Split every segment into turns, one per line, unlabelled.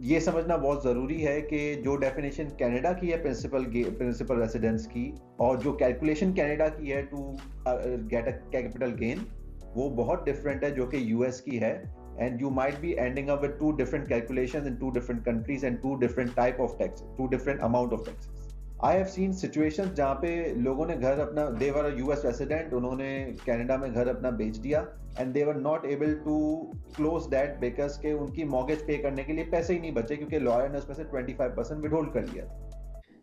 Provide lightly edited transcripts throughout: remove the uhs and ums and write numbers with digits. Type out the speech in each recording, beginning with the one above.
ये समझना बहुत ज़रूरी है कि जो डेफिनेशन कनाडा की है प्रिंसिपल रेसिडेंस की, और जो कैलकुलेशन कनाडा की है to get a capital gain, वो बहुत डिफरेंट है जो कि यूएस की है। And you might be ending up with two different calculations in two different countries and two different type of tax, two different amount of taxes. I have seen situations जहाँ पे लोगों ने घर अपना, they were a US resident, उन्होंने Canada में घर अपना बेच दिया and they were not able to close that because के उनकी मॉर्गेज पे करने के लिए पैसे ही नहीं बचे, क्योंकि लॉयर ने उसमें से 25% विदहोल्ड कर लिया।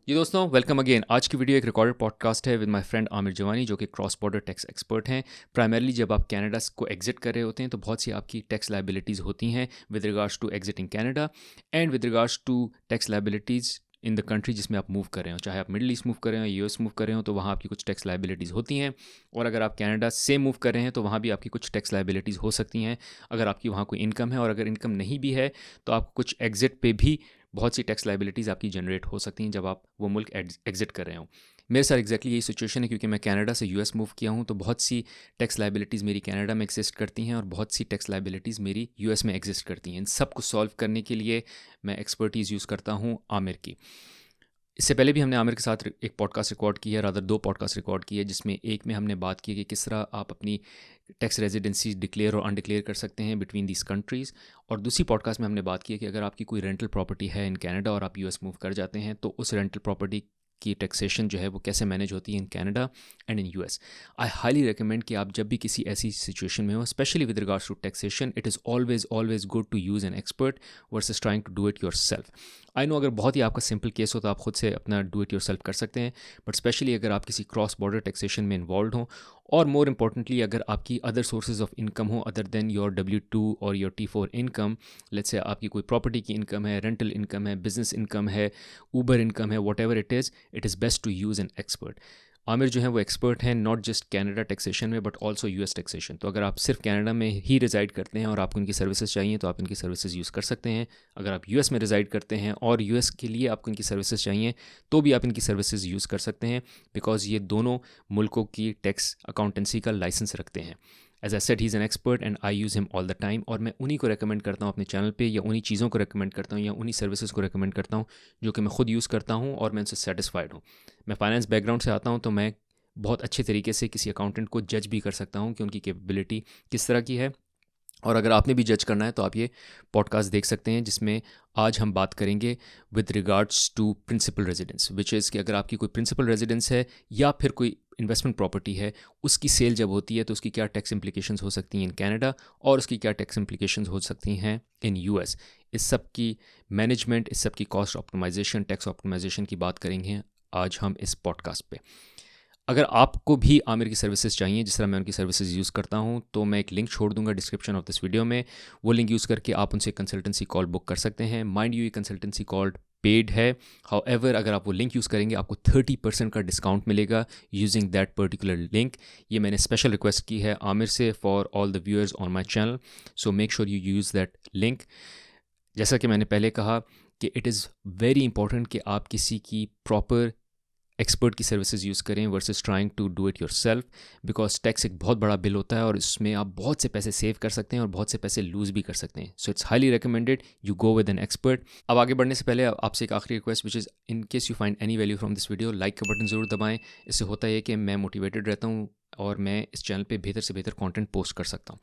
जी दोस्तों, वेलकम अगेन। आज की वीडियो एक रिकॉर्डेड पॉडकास्ट है विद माय फ्रेंड आमिर जवानी, जो कि क्रॉस बॉर्डर टैक्स एक्सपर्ट हैं। प्राइमरली जब आप कनाडा को एग्जिट कर रहे होते हैं तो बहुत सी आपकी टैक्स लाइबिलिटीज़ होती हैं with regards to exiting Canada and with regards to tax liabilities in the country जिसमें आप मूव कर रहे हो। चाहे आप मिडिल ईस्ट मूव कर रहे हो, यूएस मूव कर रहे हो, तो वहाँ आपकी कुछ टैक्स लाइबिलिटीज़ होती हैं। और अगर आप कनाडा से मूव कर रहे हैं तो वहाँ भी आपकी कुछ टैक्स लाइबिलिटीज़ हो सकती हैं अगर आपकी वहाँ कोई इनकम है। और अगर इनकम नहीं भी है तो आपको कुछ एग्जिट पे भी बहुत सी टैक्स लाइबिलिटीज़ आपकी जनरेट हो सकती हैं जब आप वो मुल्क एग्जिट कर रहे हो। मेरे साथ एग्जैक्टली यही सिचुएशन है, क्योंकि मैं कनाडा से यूएस मूव किया हूँ, तो बहुत सी टैक्स लाइबिलिटीज़ मेरी कनाडा में एग्जिस्ट करती हैं और बहुत सी टैक्स लाइबिलिटीज़ मेरी यूएस में एग्जिस्ट करती हैं। इन सब को सॉल्व करने के लिए मैं एक्सपर्टीज़ यूज़ करता हूँ आमिर की। इससे पहले भी हमने आमिर के साथ एक पॉडकास्ट रिकॉर्ड की है, रादर 2 पॉडकास्ट रिकॉर्ड की है, जिसमें एक में हमने बात की कि किस तरह आप अपनी टैक्स रेजिडेंसी डिक्लेयर और अनडिक्लेयर कर सकते हैं बिटवीन दीज कंट्रीज़। और दूसरी पॉडकास्ट में हमने बात की है कि अगर आपकी कोई रेंटल प्रॉपर्टी है इन कनाडा और आप यूएस मूव कर जाते हैं तो उस रेंटल प्रॉपर्टी की टैक्सेशन जो है वो कैसे मैनेज होती है in Canada and in US. I highly recommend कि आप जब भी किसी ऐसी सिचुएशन में हो, specially with regards to taxation, it is always good to use an expert versus trying to do it yourself. I know अगर बहुत ही आपका सिंपल केस हो तो आप खुद से अपना डू इट योर सेल्फ कर सकते हैं, बट स्पेशली अगर आप किसी क्रॉस बॉर्डर टैक्सेशन में इन्वॉल्व हों, और मोर इम्पॉर्टेंटली अगर आपकी अदर सोर्सेज ऑफ इनकम हो अदर देन योर W2 और your T4 income. Let's say आपकी कोई प्रॉपर्टी की इनकम है, रेंटल इनकम है, बिजनेस इनकम है, ऊबर इनकम है, whatever it is best to use an expert. Aamir जो है वो एक्सपर्ट हैं नॉट जस्ट कनाडा टैक्सेशन में बट ऑल्सो यूएस टैक्सेशन। तो अगर आप सिर्फ कनाडा में ही रिजाइड करते हैं और आपको इनकी सर्विसेज चाहिए तो आप इनकी सर्विसेज यूज़ कर सकते हैं। अगर आप यूएस में रिजाइड करते हैं और यूएस के लिए आपको इनकी सर्विसेज चाहिए तो भी आप इनकी सर्विसेज यूज़ कर सकते हैं, बिकॉज ये दोनों मुल्कों की टैक्स अकाउंटेंसी का लाइसेंस रखते हैं। As I said, he is an expert and I use him all the time. और मैं उन्हीं को रेकमेंड करता हूँ अपने चैनल पे, या उन्हीं चीज़ों को रेकमेंड करता हूँ, या उन्हीं सर्विसेज को रेकमेंड करता हूँ जो कि मैं खुद यूज़ करता हूँ और मैं उनसे सेटिस्फाइड हूँ। मैं फाइनेंस बैकग्राउंड से आता हूँ, तो मैं बहुत अच्छे तरीके से किसी अकाउंटेंट को जज भी कर सकता हूँ कि उनकी कैपेबिलिटी किस तरह की है। और अगर आपने भी जज करना है तो आप ये पॉडकास्ट देख सकते हैं, जिसमें आज हम बात करेंगे with regards to principal residence, which is कि अगर आपकी कोई प्रिंसिपल रेजिडेंस है या फिर कोई इन्वेस्टमेंट प्रॉपर्टी है, उसकी सेल जब होती है तो उसकी क्या टैक्स इंप्लीकेशंस हो सकती हैं इन कनाडा और उसकी क्या टैक्स इंप्लीकेशंस हो सकती हैं इन यूएस। इस सब की मैनेजमेंट, इस सब की कॉस्ट ऑप्टिमाइजेशन, टैक्स ऑप्टिमाइजेशन की बात करेंगे आज हम इस पॉडकास्ट पे। अगर आपको भी आमिर की सर्विसेज चाहिए जिस तरह मैं उनकी सर्विसेज यूज़ करता हूं, तो मैं एक लिंक छोड़ दूंगा डिस्क्रिप्शन ऑफ दिस वीडियो में। वो लिंक यूज़ करके आप उनसे कंसल्टेंसी कॉल बुक कर सकते हैं। माइंड यू, ये कंसल्टेंसी कॉल पेड है। हाउएवर अगर आप वो लिंक यूज़ करेंगे आपको 30% का डिस्काउंट मिलेगा यूजिंग दैट पर्टिकुलर लिंक। ये मैंने स्पेशल रिक्वेस्ट की है आमिर से for all the viewers on my channel, so make sure you use that link. जैसा कि मैंने पहले कहा कि इट इज़ वेरी इंपॉर्टेंट कि आप किसी की प्रॉपर एक्सपर्ट की सर्विसेज यूज़ करें versus trying to do it yourself, because tax एक बहुत बड़ा बिल होता है और इसमें आप बहुत से पैसे सेव कर सकते हैं और बहुत से पैसे लूज़ भी कर सकते हैं। So it's highly recommended you go with an expert. अब आगे बढ़ने से पहले आपसे एक आखिरी request, which is in case you find any value from this video, like का बटन ज़रूर दबाएं। इससे होता है कि मैं मोटिवेटेड रहता हूँ और मैं इस चैनल पर बेहतर से बेहतर कॉन्टेंट पोस्ट कर सकता हूँ।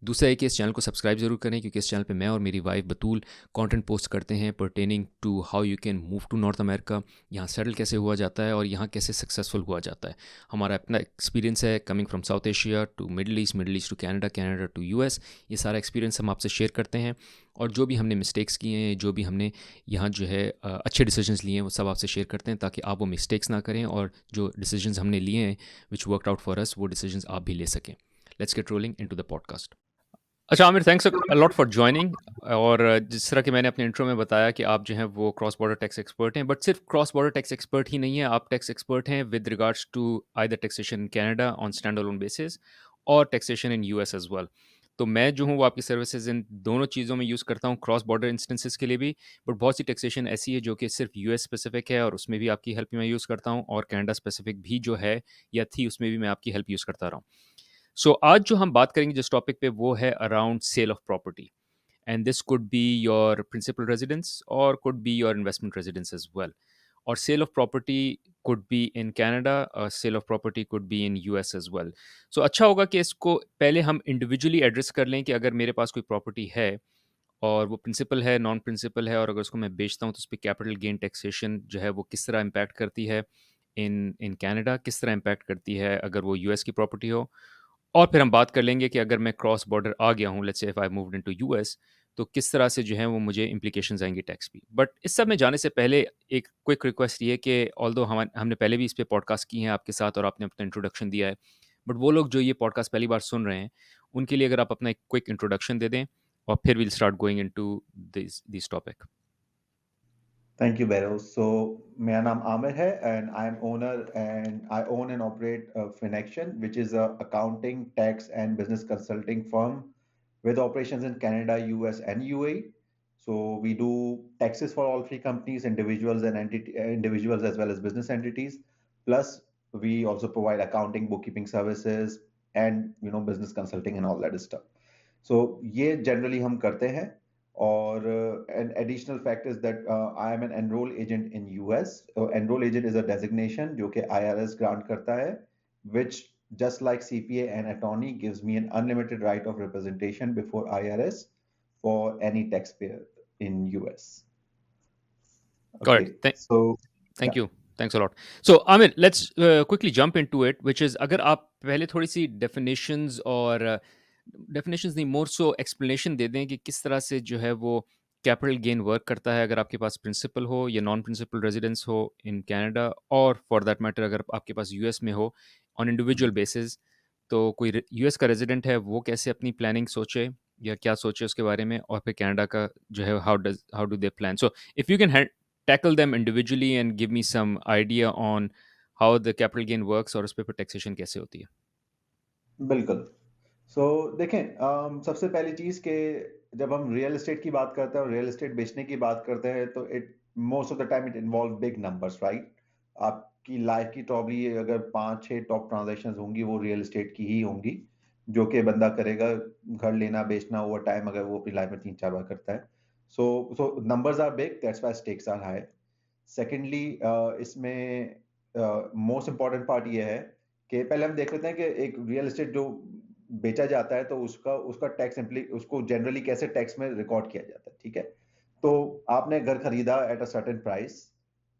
दूसरा है कि इस चैनल को सब्सक्राइब जरूर करें, क्योंकि इस चैनल पे मैं और मेरी वाइफ बतूल कंटेंट पोस्ट करते हैं pertaining to how you can move to North America, यहाँ सेटल कैसे हुआ जाता है और यहाँ कैसे सक्सेसफुल हुआ जाता है। हमारा अपना एक्सपीरियंस है coming from South Asia to Middle East to Canada, Canada to US. ये सारा एक्सपीरियंस हम आपसे शेयर करते हैं और जो भी हमने मिस्टेक्स किए हैं, जो भी हमने यहाँ जो है अच्छे डिसीजंस लिए हैं, वो सब आपसे शेयर करते हैं ताकि आप वो मिस्टेक्स ना करें और जो डिसीजंस हमने लिए हैं which worked out for us, वो डिसीजंस आप भी ले सकें। Let's get rolling into the podcast. अच्छा Aamir, thanks a lot for joining. और जिस तरह कि मैंने अपने इंट्रो में बताया कि आप जो हैं वो क्रॉस बॉर्डर टैक्स एक्सपर्ट हैं, बट सिर्फ क्रॉस बॉर्डर टैक्स एक्सपर्ट ही नहीं है, आप टैक्स एक्सपर्ट हैं with regards to either taxation in Canada on standalone basis और taxation in US as well. तो मैं जो हूँ वो आपकी सर्विसेज इन दोनों चीज़ों में यूज़ करता हूँ, क्रॉस बॉर्डर इंस्टेंसेस के लिए भी, बट बहुत सी टैक्सेशन ऐसी है जो कि सिर्फ यूएस स्पेसिफिक है और उसमें भी आपकी हेल्प मैं यूज़ करता हूँ, और कनाडा स्पेसिफिक भी जो है या थी उसमें भी मैं आपकी हेल्प यूज़ करता रहा हूँ। सो आज जो हम बात करेंगे जिस टॉपिक पे, वो है around sale of property. and this could be your principal residence or could be your investment residence as well. Or sale of property could be in Canada, sale of property could be in US as well. So अच्छा होगा कि इसको पहले हम individually address कर लें कि अगर मेरे पास कोई प्रॉपर्टी है और वो प्रिंसिपल है, नॉन प्रिंसिपल है, और अगर उसको मैं बेचता हूँ तो उस पे कैपिटल गेन टैक्सेशन जो है वो किस तरह इम्पैक्ट करती है इन इन कनाडा, किस तरह इम्पैक्ट करती है अगर वो यूएस की प्रॉपर्टी हो। और फिर हम बात कर लेंगे कि अगर मैं क्रॉस बॉर्डर आ गया हूँ, लेट्स से if I moved into US, तो किस तरह से जो है वो मुझे इम्प्लीकेशंस आएंगी टैक्स भी। बट इस सब में जाने से पहले एक क्विक रिक्वेस्ट ये है कि ऑल्दो हमने पहले भी इस पे पॉडकास्ट की हैं आपके साथ और आपने अपना इंट्रोडक्शन दिया है, बट वो लोग जो ये पॉडकास्ट पहली बार सुन रहे हैं उनके लिए अगर आप अपना एक क्विक इंट्रोडक्शन दे दें और फिर we'll start going into this topic.
Thank you, Beryl. So, मेरा नाम आमिर है and I am owner and I own and operate Finection, which is a accounting, tax and business consulting firm with operations in Canada, US and UAE. So we do taxes for all three companies, individuals and individuals as well as business entities. Plus, we also provide accounting, bookkeeping services, and business consulting and all that stuff. So ये generally हम करते हैं. Or an additional fact is that I am an enroll agent in US. Enroll agent is a designation जो कि IRS grant करता है, which just like CPA and attorney gives me an unlimited right of representation before IRS for any taxpayer in US.
Got it.
Okay, so
Thank
yeah.
you. Thanks a lot. So Amir, let's quickly jump into it, which is अगर आप पहले थोड़ी सी definitions और definitions नहीं, more so explanation दे दें कि किस तरह से जो है वो कैपिटल गेन वर्क करता है अगर आपके पास प्रिंसिपल हो या नॉन प्रिंसिपल रेजिडेंस हो इन कनाडा, और फॉर दैट मैटर अगर आपके पास यूएस में हो ऑन इंडिविजुअल बेसिस, तो कोई यूएस का रेजिडेंट है वो कैसे अपनी प्लानिंग सोचे या क्या सोचे उसके बारे में, और फिर कनाडा का जो है how do they plan. So if you can tackle them individually and give me some idea on how the capital gain works और उस पे taxation कैसे होती है।
बिल्कुल। सो देखें, सबसे पहली चीज़ कि जब हम रियल एस्टेट की बात करते हैं और रियल एस्टेट बेचने की बात करते हैं तो it most of the time it involve big numbers, right? आपकी लाइफ की प्रॉब्ली अगर 5-6 टॉप ट्रांजैक्शंस होंगी वो रियल एस्टेट की ही होंगी, जो कि बंदा करेगा घर लेना बेचना ओवर टाइम अगर वो अपनी लाइफ में 3-4 बार करता है। So numbers are big, that's why stakes are high. Secondly, इसमें मोस्ट इम्पॉर्टेंट पार्ट ये है कि पहले हम देख लेते हैं कि एक रियल एस्टेट जो बेचा जाता है तो उसका उसका टैक्स उसको जनरली कैसे टैक्स में रिकॉर्ड किया जाता है, ठीक है? तो आपने घर खरीदा at a certain price,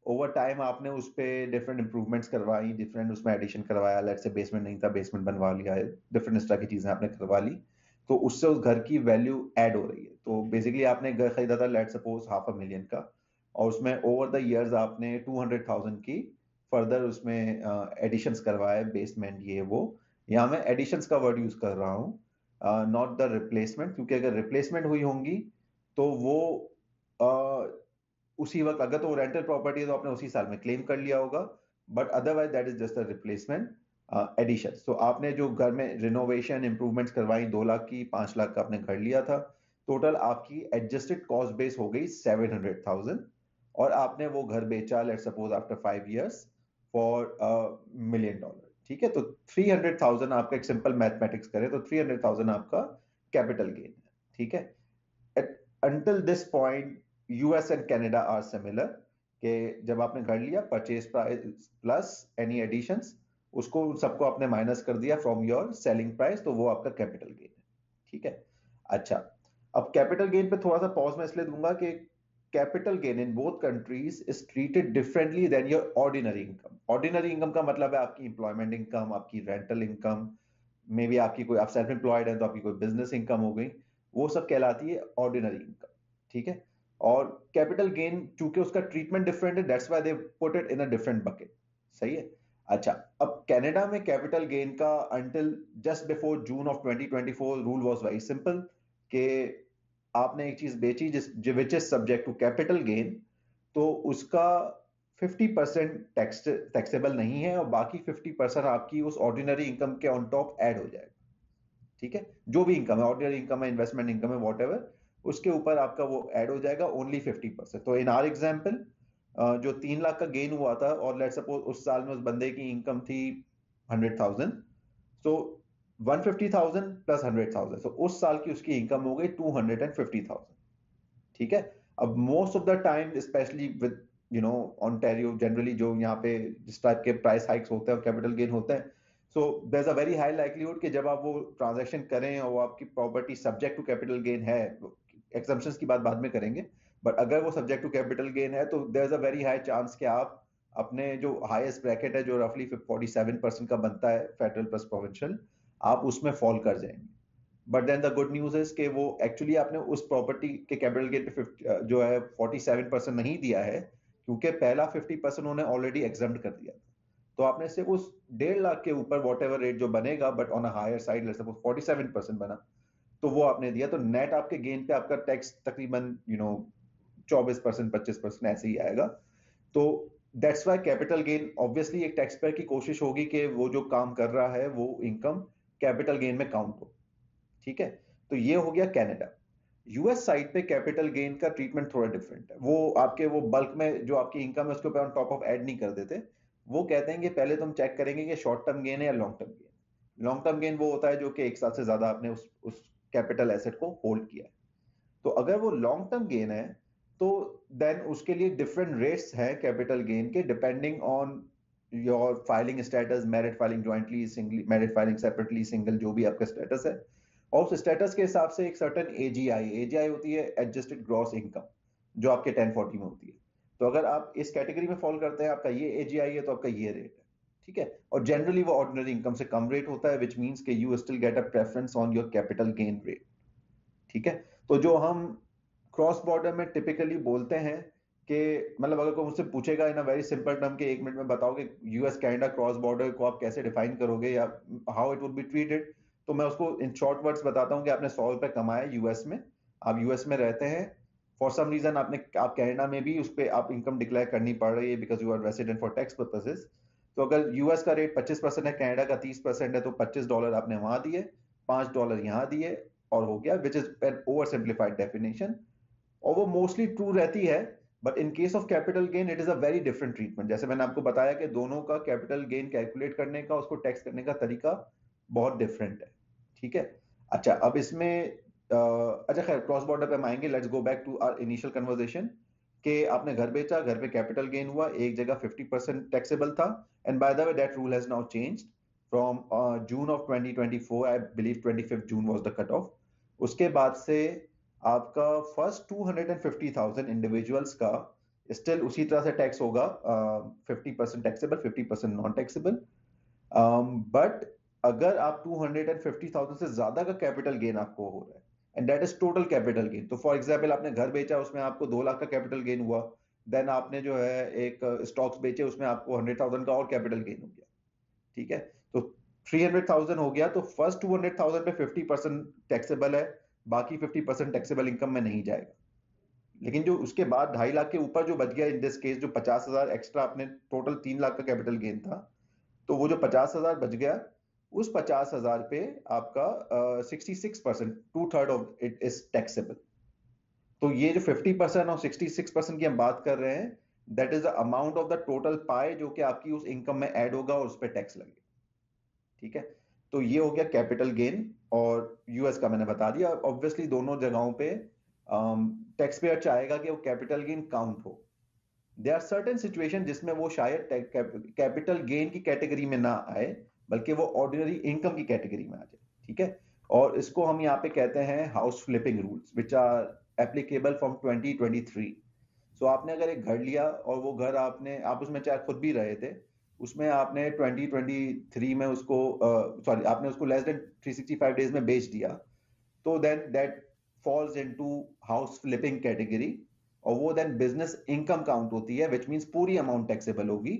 over time आपने उस पे डिफरेंट इंप्रूवमेंट्स करवाई, डिफरेंट उसमें एडिशन करवाया, लेट्स से बेसमेंट नहीं था बेसमेंट बनवा लिया है, डिफरेंट इस तरह की चीजें आपने करवा ली, तो उससे उस घर की वैल्यू ऐड हो रही है। तो बेसिकली आपने घर खरीदा था लेट्स सपोज $500,000 का, और उसमें ओवर द इयर्स आपने 200,000 की फर्दर उसमें एडिशंस करवाए, बेसमेंट ये वो। यहाँ मैं एडिशंस का वर्ड यूज कर रहा हूँ, नॉट द रिप्लेसमेंट, क्योंकि अगर रिप्लेसमेंट हुई होंगी तो वो उसी वक्त, अगर तो रेंटल प्रॉपर्टी है तो आपने उसी साल में क्लेम कर लिया होगा, but otherwise that is just a replacement addition. तो आपने जो घर में रिनोवेशन इंप्रूवमेंट्स करवाई 2 लाख की, 5 लाख का आपने घर लिया था, टोटल आपकी एडजस्टेड कॉस्ट बेस हो गई 700,000, और आपने वो घर बेचा let's suppose after 5 years for $1,000,000, ठीक है? तो 300,000 आपका, एक सिंपल मैथमेटिक्स करें तो 300,000 आपका कैपिटल गेन है, ठीक है? Until this point US and Canada are similar, कि जब आपने घर लिया purchase price plus any additions, उसको सबको आपने माइनस कर दिया फ्रॉम योर सेलिंग प्राइस, तो वो आपका कैपिटल गेन है, ठीक है? अच्छा, अब कैपिटल गेन पे थोड़ा सा पॉज मैं इसलिए दूंगा कि capital gain in both countries is treated differently then your ordinary income. Ordinary income का मतलब है आपकी इंप्लॉयमेंट इनकम, आपकी रेंटल इनकम, मे बी आपकी कोई, आप सेल्फ एम्प्लॉयड है तो आपकी कोई बिजनेस इनकम हो गई, वो सब कहलाती है ऑर्डिनरी इनकम, ठीक है? और कैपिटल गेन चूंकि उसका ट्रीटमेंट डिफरेंट है, that's why they put it in a different bucket, सही है? अच्छा, अब कनाडा में कैपिटल गेन का until just before June of 2024 rule was very simple, कि आपने एक चीज बेची which is subject to capital gain, तो उसका 50% टैक्सेबल नहीं है और बाकी 50% आपकी उस ऑर्डिनरी इनकम के ऑन टॉप ऐड हो जाएगा, ठीक है? जो भी इनकम है, ऑर्डिनरी इनकम है, इन्वेस्टमेंट इनकम है, वॉट, उसके ऊपर आपका वो ऐड हो जाएगा ओनली 50%। तो इन आर एग्जाम्पल, जो 3 लाख का गेन हुआ था और लेट्स सपोज उस साल में उस बंदे की इनकम थी 100,000, तो 150,000 प्लस 100,000, so उस साल की उसकी इनकम हो गई 250,000। ठीक है। अब most of the time specially with Ontario generally जो यहाँ पे जिस टाइप के प्राइस हाइक्स होते हैं और कैपिटल गेन होते हैं, so there is a very high likelihood कि जब आप वो ट्रांजैक्शन करें और वो आपकी property subject to capital gain है, एग्जम्पशंस की बात बाद में करेंगे, बट अगर वो सब्जेक्ट टू कैपिटल गेन है तो there is a very high chance कि आप अपने जो हाईएस्ट ब्रैकेट है जो रफली 47% का बनता है फेडरल प्लस प्रोविंशियल, आप उसमें फॉल कर जाएंगे। But then the good news is कि वो एक्चुअली आपने उस प्रॉपर्टी के कैपिटल गेन पे जो है 47% नहीं दिया है, क्योंकि पहला 50% उन्होंने ऑलरेडी एग्जम्प्ट कर दिया था। तो आपने सिर्फ उस 1.5 लाख के ऊपर वॉट एवर रेट जो बनेगा, but on a higher side, let's suppose 47% बना, तो वो आपने दिया, तो नेट आपके गेन पे आपका टैक्स तकरीबन 24% 25% ऐसे ही आएगा। तो that's why capital gain obviously एक टैक्स पेयर की कोशिश होगी कि वो जो काम कर रहा है वो इनकम कैपिटल गेन में काउंट हो। ठीक है। तो ये हो गया कनाडा। यूएस साइड पे कैपिटल गेन का ट्रीटमेंट थोड़ा डिफरेंट है। वो आपके वो बल्क में जो आपकी इनकम है उसके ऊपर ऑन टॉप ऑफ ऐड नहीं कर देते। वो कहते हैं कि पहले तुम चेक करेंगे कि शॉर्ट टर्म गेन है या long term gain. Long term gain वो होता है जो कि 1 साल से ज्यादा आपने उस कैपिटल एसेट को होल्ड किया है। तो अगर वो लॉन्ग टर्म गेन है तो देन उसके लिए डिफरेंट रेट्स हैं कैपिटल गेन के, depending on your filing status, married filing jointly, single married filing separately, single, जो भी आपका स्टेटस है। और उस स्टेटस के हिसाब से एक सर्टेन एजीआई होती है, एडजस्टेड ग्रॉस इनकम, जो आपके 1040 में होती है। तो अगर आप इस कैटेगरी में फॉल करते हैं, आपका ये एजीआई है, तो आपका ये रेट है। ठीक है। और जनरली वो ऑर्डिनरी इनकम से कम रेट होता है, विच मींस कि you still get a preference on your capital gain rate. ठीक है। तो जो हम क्रॉस बॉर्डर में टिपिकली बोलते हैं कि मतलब अगर कोई मुझसे पूछेगा इन अ वेरी सिंपल टर्म के 1 मिनट में बताओ कि यूएस कनाडा क्रॉस बॉर्डर को आप कैसे डिफाइन करोगे या how it would be treated, तो मैं उसको इन शॉर्ट वर्ड्स बताता हूँ कि आपने 100 रुपए कमाए यूएस में, आप यूएस में रहते हैं, फॉर सम रीजन आप कनाडा में भी उस पर आप इनकम डिक्लेयर करनी पड़ रही है because you are resident for tax purposes. तो अगर यूएस का रेट 25% है, कनाडा का 30% है, तो $25 आपने वहां दिए, $5 यहाँ दिए, और हो गया, which is an over simplified definition. और वो मोस्टली ट्रू रहती है। But in case of capital gain it is a very different treatment. जैसे मैंने आपको बताया कि दोनों का कैपिटल गेन कैलकुलेट करने का, उसको टैक्स करने का तरीका बहुत डिफरेंट है। ठीक है। अच्छा, अब इसमें अच्छा खैर, क्रॉस बॉर्डर पे हम आएंगे। Let's go back to our initial conversation कि आपने घर बेचा, घर पे कैपिटल गेन हुआ, एक जगह 50% टैक्सेबल था, and by the way that rule has now changed from June of 2024, I believe 25 June was the cut off. उसके बाद से आपका फर्स्ट 250,000 इंडिविजुअल्स का स्टिल उसी तरह से टैक्स होगा, 50% टैक्सेबल, 50% नॉन टैक्सेबल। बट अगर आप 250,000 से ज्यादा का कैपिटल गेन आपको हो रहा है, and that is total capital gain, तो फॉर एग्जाम्पल आपने घर बेचा, उसमें आपको 2 लाख का कैपिटल गेन हुआ, देन आपने जो है एक स्टॉक्स बेचे, उसमें आपको 100,000 का और कैपिटल गेन हो गया। ठीक है। तो 300,000 हो गया, तो फर्स्ट 200,000 पे 50% टैक्सेबल है, बाकी 50% टैक्सेबल इनकम में नहीं जाएगा। लेकिन जो उसके बाद 2.5 लाख के ऊपर जो बच गया, इन दिस केस जो 50,000 एक्स्ट्रा, आपने टोटल 3 लाख का कैपिटल गेन था, तो वो जो 50,000 बच गया, उस 50,000 पे आपका 66%, 2/3 ऑफ इट इज टैक्सेबल। तो ये जो 50% और 66% की हम बात कर रहे हैं, that is the amount of the total pi जो कि आपकी उस इनकम में ऐड होगा और उस पर टैक्स लगेगा। ठीक है। तो ये हो गया कैपिटल गेन, और यूएस का मैंने बता दिया। ऑब्वियसली दोनों जगहों पे टैक्स पेयर चाहेगा कि वो कैपिटल गेन काउंट हो। देयर आर सर्टेन सिचुएशन जिसमें वो शायद कैपिटल गेन की कैटेगरी में ना आए, बल्कि वो ऑर्डिनरी इनकम की कैटेगरी में आ जाए। ठीक है। और इसको हम यहाँ पे कहते हैं house flipping rules, which are applicable from 2023। So आपने अगर एक घर लिया और वो घर आप उसमें चाहे खुद भी रहे थे, उसमें आपने 2023 में उसको सॉरी आपने उसको लेस देन 365 डेज में बेच दिया, तो then that falls into house flipping category, और वो देन बिजनेस इनकम काउंट होती है, विच मींस पूरी अमाउंट टैक्सेबल होगी,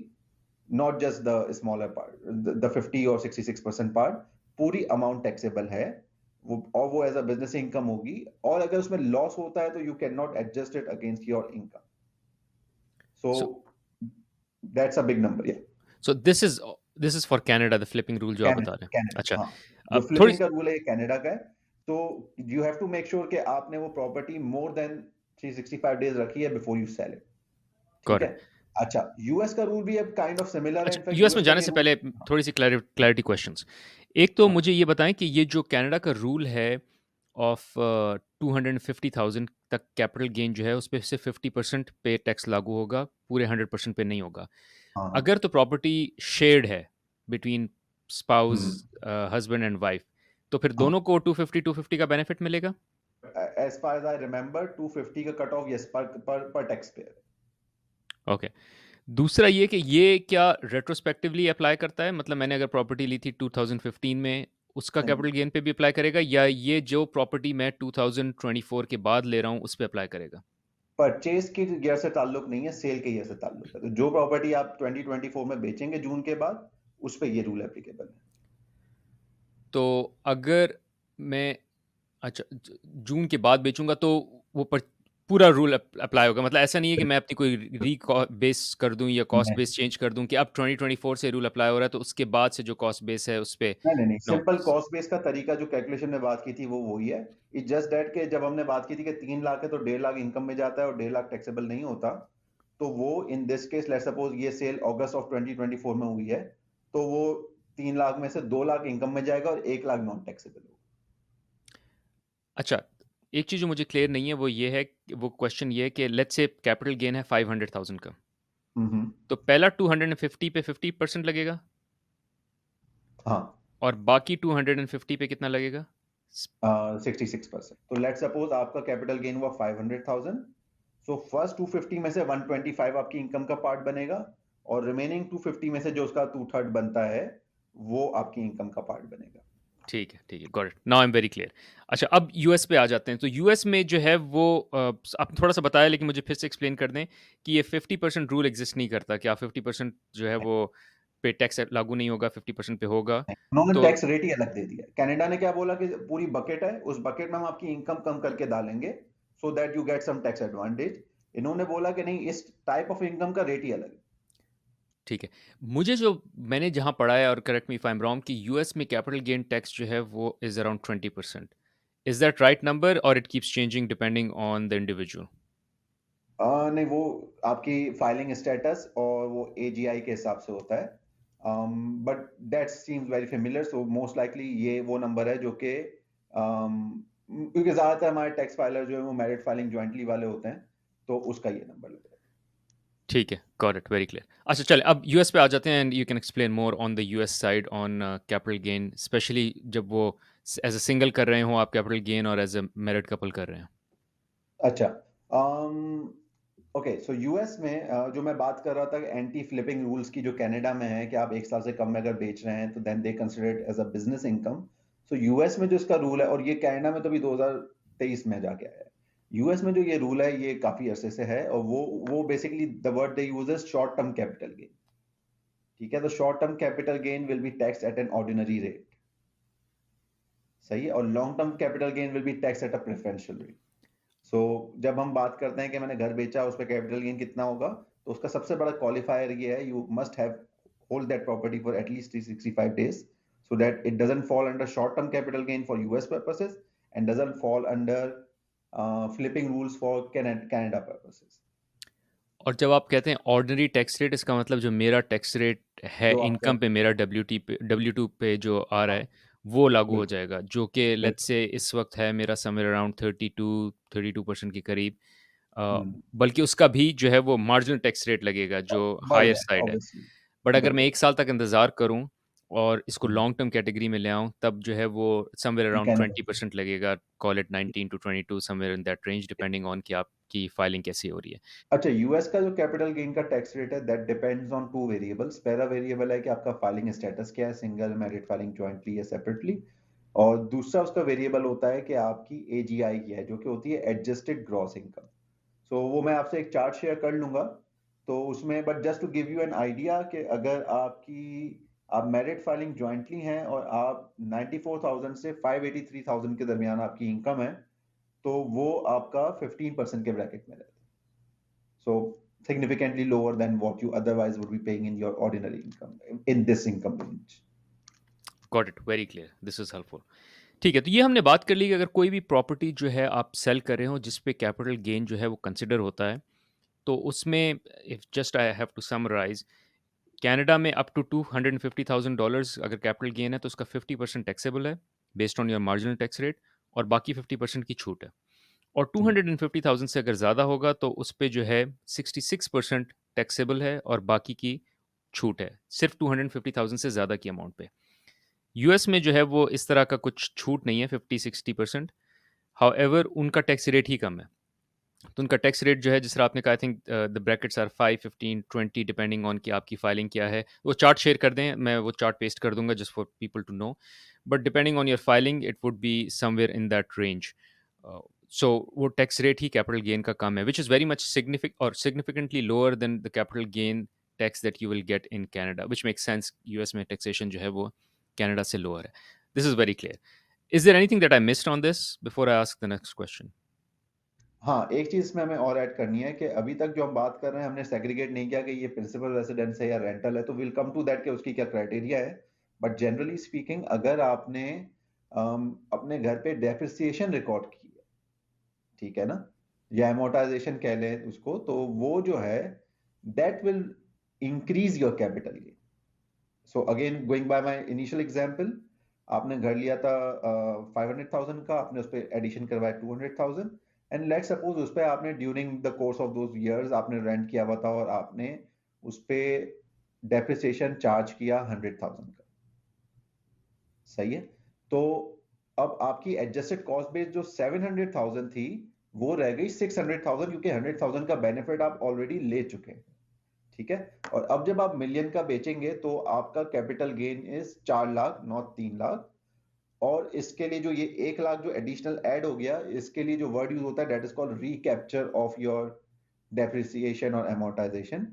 not just the smaller part, the 50 और 66% पार्ट, पूरी अमाउंट टैक्सेबल है वो, और वो एज अ बिजनेस इनकम होगी। और अगर उसमें लॉस होता है तो you can not adjust it against your income. So
so
that's a big number. या
so this is for Canada, the flipping rule जो आप बता रहे हैं।
कनाडा,
अच्छा,
हाँ। जो
अब थोड़ी
फ्लिपिंग का रूल है ये कनाडा का है। तो you have to make sure कि आपने वो प्रॉपर्टी मोर देन 365 डेज रखी है बिफोर यू सेल इट। ठीक
करेक्ट।
है। अच्छा, यूएस का रूल भी अब काइंड ऑफ सिमिलर है।
अच्छा,
इनफैक्ट
यूएस में
यूएस का
जाने
ये
से
रूल।
पहले थोड़ी सी क्लैरिटी क्वेश्चंस। एक तो
हाँ,
मुझे ये बताएं कि ये जो कनाडा का रूल है ऑफ 250,000 तक कैपिटल गेन जो है उस पे सिर्फ 50% पे टैक्स लागू होगा, पूरे 100% पे नहीं होगा।
हाँ, हाँ।
अगर तो प्रॉपर्टी शेयर्ड है between spouse,
hmm.
Husband and wife, तो फिर
हाँ,
दोनों को 250 का बेनिफिट मिलेगा।
As far as I remember 250 का cut off, yes, per taxpayer.
Okay. दूसरा ये कि ये क्या रेट्रोस्पेक्टिवली अप्लाई करता है, मतलब मैंने अगर प्रॉपर्टी ली थी 2015 में, उसका
नहीं,
कैपिटल गेन पे भी अप्लाई करेगा, या ये जो प्रॉपर्टी मैं 2024 के बाद ले रहा हूँ उस पे अप्लाई करेगा?
परचेज की ईयर से ताल्लुक नहीं है, सेल के ईयर से ताल्लुक है। तो जो प्रॉपर्टी आप 2024 में बेचेंगे जून के बाद, उस पे ये रूल एप्लीकेबल है।
तो अगर मैं, अच्छा, जून के बाद बेचूंगा तो वो पूरा रूल अप्लाई होगा, मतलब ऐसा नहीं है कि मैं अपनी कोई री बेस कर दूं या कॉस्ट
नहीं,
बेस चेंज कर दूं कि अब 2024 से रूल अप्लाई हो रहा है तो उसके बाद से जो कॉस्ट बेस है उस पे।
नहीं, नहीं, नहीं,
नो।
सिंपल कॉस्ट बेस का तरीका जो कैलकुलेशन में बात की थी वो वही है। इट जस्ट दैट के जब हमने बात की थी कि 3 लाख है तो 1.5 लाख इनकम में जाता है और 1.5 लाख टैक्सेबल नहीं होता। तो वो in this case let's suppose ये सेल अगस्त ऑफ 2024 में हुई है, तो वो 3 लाख में से 2 लाख इनकम में जाएगा और 1 लाख नॉन टैक्सेबल होगा।
अच्छा, एक चीज़ जो मुझे क्लियर नहीं है वो ये है, वो क्वेश्चन ये है कि लेट्स से कैपिटल गेन है 500,000 का,
हम्म।
तो पहला 250 पे 50% लगेगा
हाँ।
और बाकी 250 पे कितना लगेगा?
66%। तो लेट सपोज आपका कैपिटल गेन हुआ 500,000। सो फर्स्ट 250 में से 125 आपकी इनकम का पार्ट बनेगा, और रिमेनिंग 250 में से जो उसका 2/3 बनता है, वो आपकी इनकम का पार्ट बनेगा।
ठीक है, got it, now I am very clear. अच्छा, अब यूएस पे आ जाते हैं। तो यूएस में जो है वो आप थोड़ा सा बताया, लेकिन मुझे फिर से एक्सप्लेन कर दें कि ये 50% रूल एग्जिस्ट नहीं करता, क्या 50% जो है वो पे टैक्स लागू नहीं होगा, 50% पे होगा?
उन्होंने
तो
टैक्स रेट ही अलग दे दिया। कनाडा ने क्या बोला कि पूरी बकेट है, उस बकेट में हम आपकी इनकम कम करके डालेंगे, so that you get some tax advantage. इन्होंने बोला कि नहीं, इस टाइप ऑफ इनकम का रेट ही अलग है।
ठीक है, मुझे जो मैंने जहाँ पढ़ा है, और correct me if I am wrong, कि यूएस में कैपिटल गेन टैक्स जो है वो is around 20%। Is that right number और it keeps changing depending on the individual?
नहीं, वो आपकी फाइलिंग स्टेटस और वो एजीआई के हिसाब से होता है। But that seems very familiar, so most likely ये वो नंबर है जो कि क्योंकि ज्यादातर हमारे टैक्स फाइलर जो है वो मैरिड फाइलिंग ज्वाइंटली वाले होते हैं, तो उसका ये नंबर लगेगा।
ठीक है, गॉट इट, वेरी क्लियर। अच्छा चले, अब यूएस पे आ जाते हैं and you can explain more on the US side on capital gain, specially जब वो एज अ सिंगल कर रहे हो आप कैपिटल गेन और एज अ मैरिड कपल कर रहे हैं।
अच्छा। ओके, सो यूएस में जो मैं बात कर रहा था एंटी फ्लिपिंग रूल्स की, जो कनाडा में है कि आप 1 साल से कम में अगर बेच रहे हैं तो then they consider it as a business income. So US में जो इसका रूल है, और ये कनाडा में तो भी 2023 में जाके आया है। यूएस में जो ये रूल है ये काफी अरसे से है, और वो basically the word they use is short term capital gain. ठीक है, तो short term capital gain will be tax at an ordinary rate. सही है, और long term capital gain will be tax at a preferential rate. So जब हम बात करते हैं कि मैंने घर बेचा, उस पर कैपिटल गेन कितना होगा, तो उसका सबसे बड़ा क्वालिफायर ये है, you must have hold that property for at least 365 days, so that it doesn't fall under short term capital gain for US purposes and doesn't fall under flipping rules for Canada purposes।
और जब आप कहते हैं ordinary tax rate, इसका मतलब जो मेरा tax rate है
जो आपका,
इनकम पे, मेरा W2 पे जो आ रहा
हाँ,
है वो लागू हो
बिल्कुल,
जाएगा, जो कि लेट्स
बिल्कुल।
से इस वक्त है मेरा समवेयर अराउंड 32% के करीब। अ,
हम्म।
बल्कि उसका भी जो है वो मार्जिनल टैक्स रेट लगेगा जो
बढ़
हायर
जाएगा
साइड है।
ऑब्वियसली।
बट अगर मैं
बिल्कुल।
1 साल तक इंतज़ार करूँ और इसको
हम्म।
लॉन्ग टर्म कैटेगरी में ले आऊँ, तब जो है वो समवेयर
you
अराउंड
can
20% लगेगा, call it 19 to 22, somewhere in that range, depending on कि आपकी फाइलिंग कैसी हो रही है।
अच्छा, यूएस का जो कैपिटल गेन का टैक्स रेट है that depends on two variables. पहला वेरिएबल है कि आपका फाइलिंग स्टेटस क्या है, सिंगल, मैरिड फाइलिंग ज्वाइंटली या सेपरेटली। और दूसरा उसका वेरिएबल होता है कि आपकी एजीआई क्या है, जो कि होती है एडजस्टेड ग्रॉस इनकम। सो वो मैं आपसे एक चार्ट शेयर कर लूंगा, तो उसमें but just to give you an idea कि अगर आप मैरिड फाइलिंग ज्वाइंटली हैं और आप 94,000 से 583,000 के दरमियान आपकी इनकम है, तो वो आपका 15% के ब्रैकेट में रहता है। So significantly lower than what you otherwise would be paying in your ordinary income, in this income range।
Got it, very clear, this is helpful. ठीक है, तो ये हमने बात कर ली कि अगर कोई भी प्रॉपर्टी जो है आप सेल कर रहे हो जिस पे कैपिटल गेन जो है वो कंसिडर होता है, तो उसमें if just I have to summarize, Canada में अप टू $250,000 अगर कैपिटल गेन है तो उसका 50% टैक्सेबल है based on your marginal tax rate, और बाकी 50% की छूट है। और 250,000 से अगर ज़्यादा होगा तो उस पे जो है 66% टैक्सेबल है और बाकी की छूट है सिर्फ 250,000 से ज़्यादा की अमाउंट पे। यूएस में जो है वो इस तरह का कुछ छूट नहीं है 50-60%। हाउएवर उनका टैक्स रेट ही कम है। तो उनका टैक्स रेट जो है, जिस तरह आपने कहा, I think the brackets are 5, 15, 20 depending on कि आपकी फाइलिंग क्या है। वो चार्ट शेयर कर दें, मैं वो चार्ट पेस्ट कर दूंगा just for people to know. But depending on your filing it would be somewhere in that range. So वो टैक्स रेट ही कैपिटल गेन का कम है, which is very much significantly lower than the capital gain tax that you will get in Canada, which make sense. US में taxation जो है वो Canada से लोअर है। This is very clear. Is there anything that I missed on this before I ask the next question?
हाँ, एक चीज इसमें हमें और ऐड करनी है कि अभी तक जो हम बात कर रहे हैं हमने सेग्रीगेट नहीं किया कि ये प्रिंसिपल रेसिडेंस है या रेंटल है, तो विल कम टू दैट कि उसकी क्या क्राइटेरिया है। बट जनरली स्पीकिंग, अगर आपने अपने घर पे डेप्रिसिएशन रिकॉर्ड की है, ठीक है ना, या एमोर्टाइजेशन कह लें उसको, तो वो जो है that will increase your capital gain. So again going by my initial example, आपने घर लिया था 500,000 का, आपने उस पर एडिशन करवाया 200,000, एंड लेट सपोज उस पर आपने during the course of those years आपने रेंट किया हुआ था और आपने उस पर डेप्रिसिएशन चार्ज किया 100,000 का। सही है। तो अब आपकी एडजस्टेड कॉस्ट बेस जो 700,000 थी वो रह गई 600,000, क्योंकि 100,000 का बेनिफिट आप ऑलरेडी ले चुके हैं। ठीक है। और अब जब आप मिलियन का बेचेंगे तो आपका capital gain is 4 lakh, not 3 lakh. और इसके लिए जो ये 1 लाख जो एडिशनल ऐड हो गया, इसके लिए जो वर्ड यूज होता है that is called recapture of your depreciation और एमोर्टाइजेशन।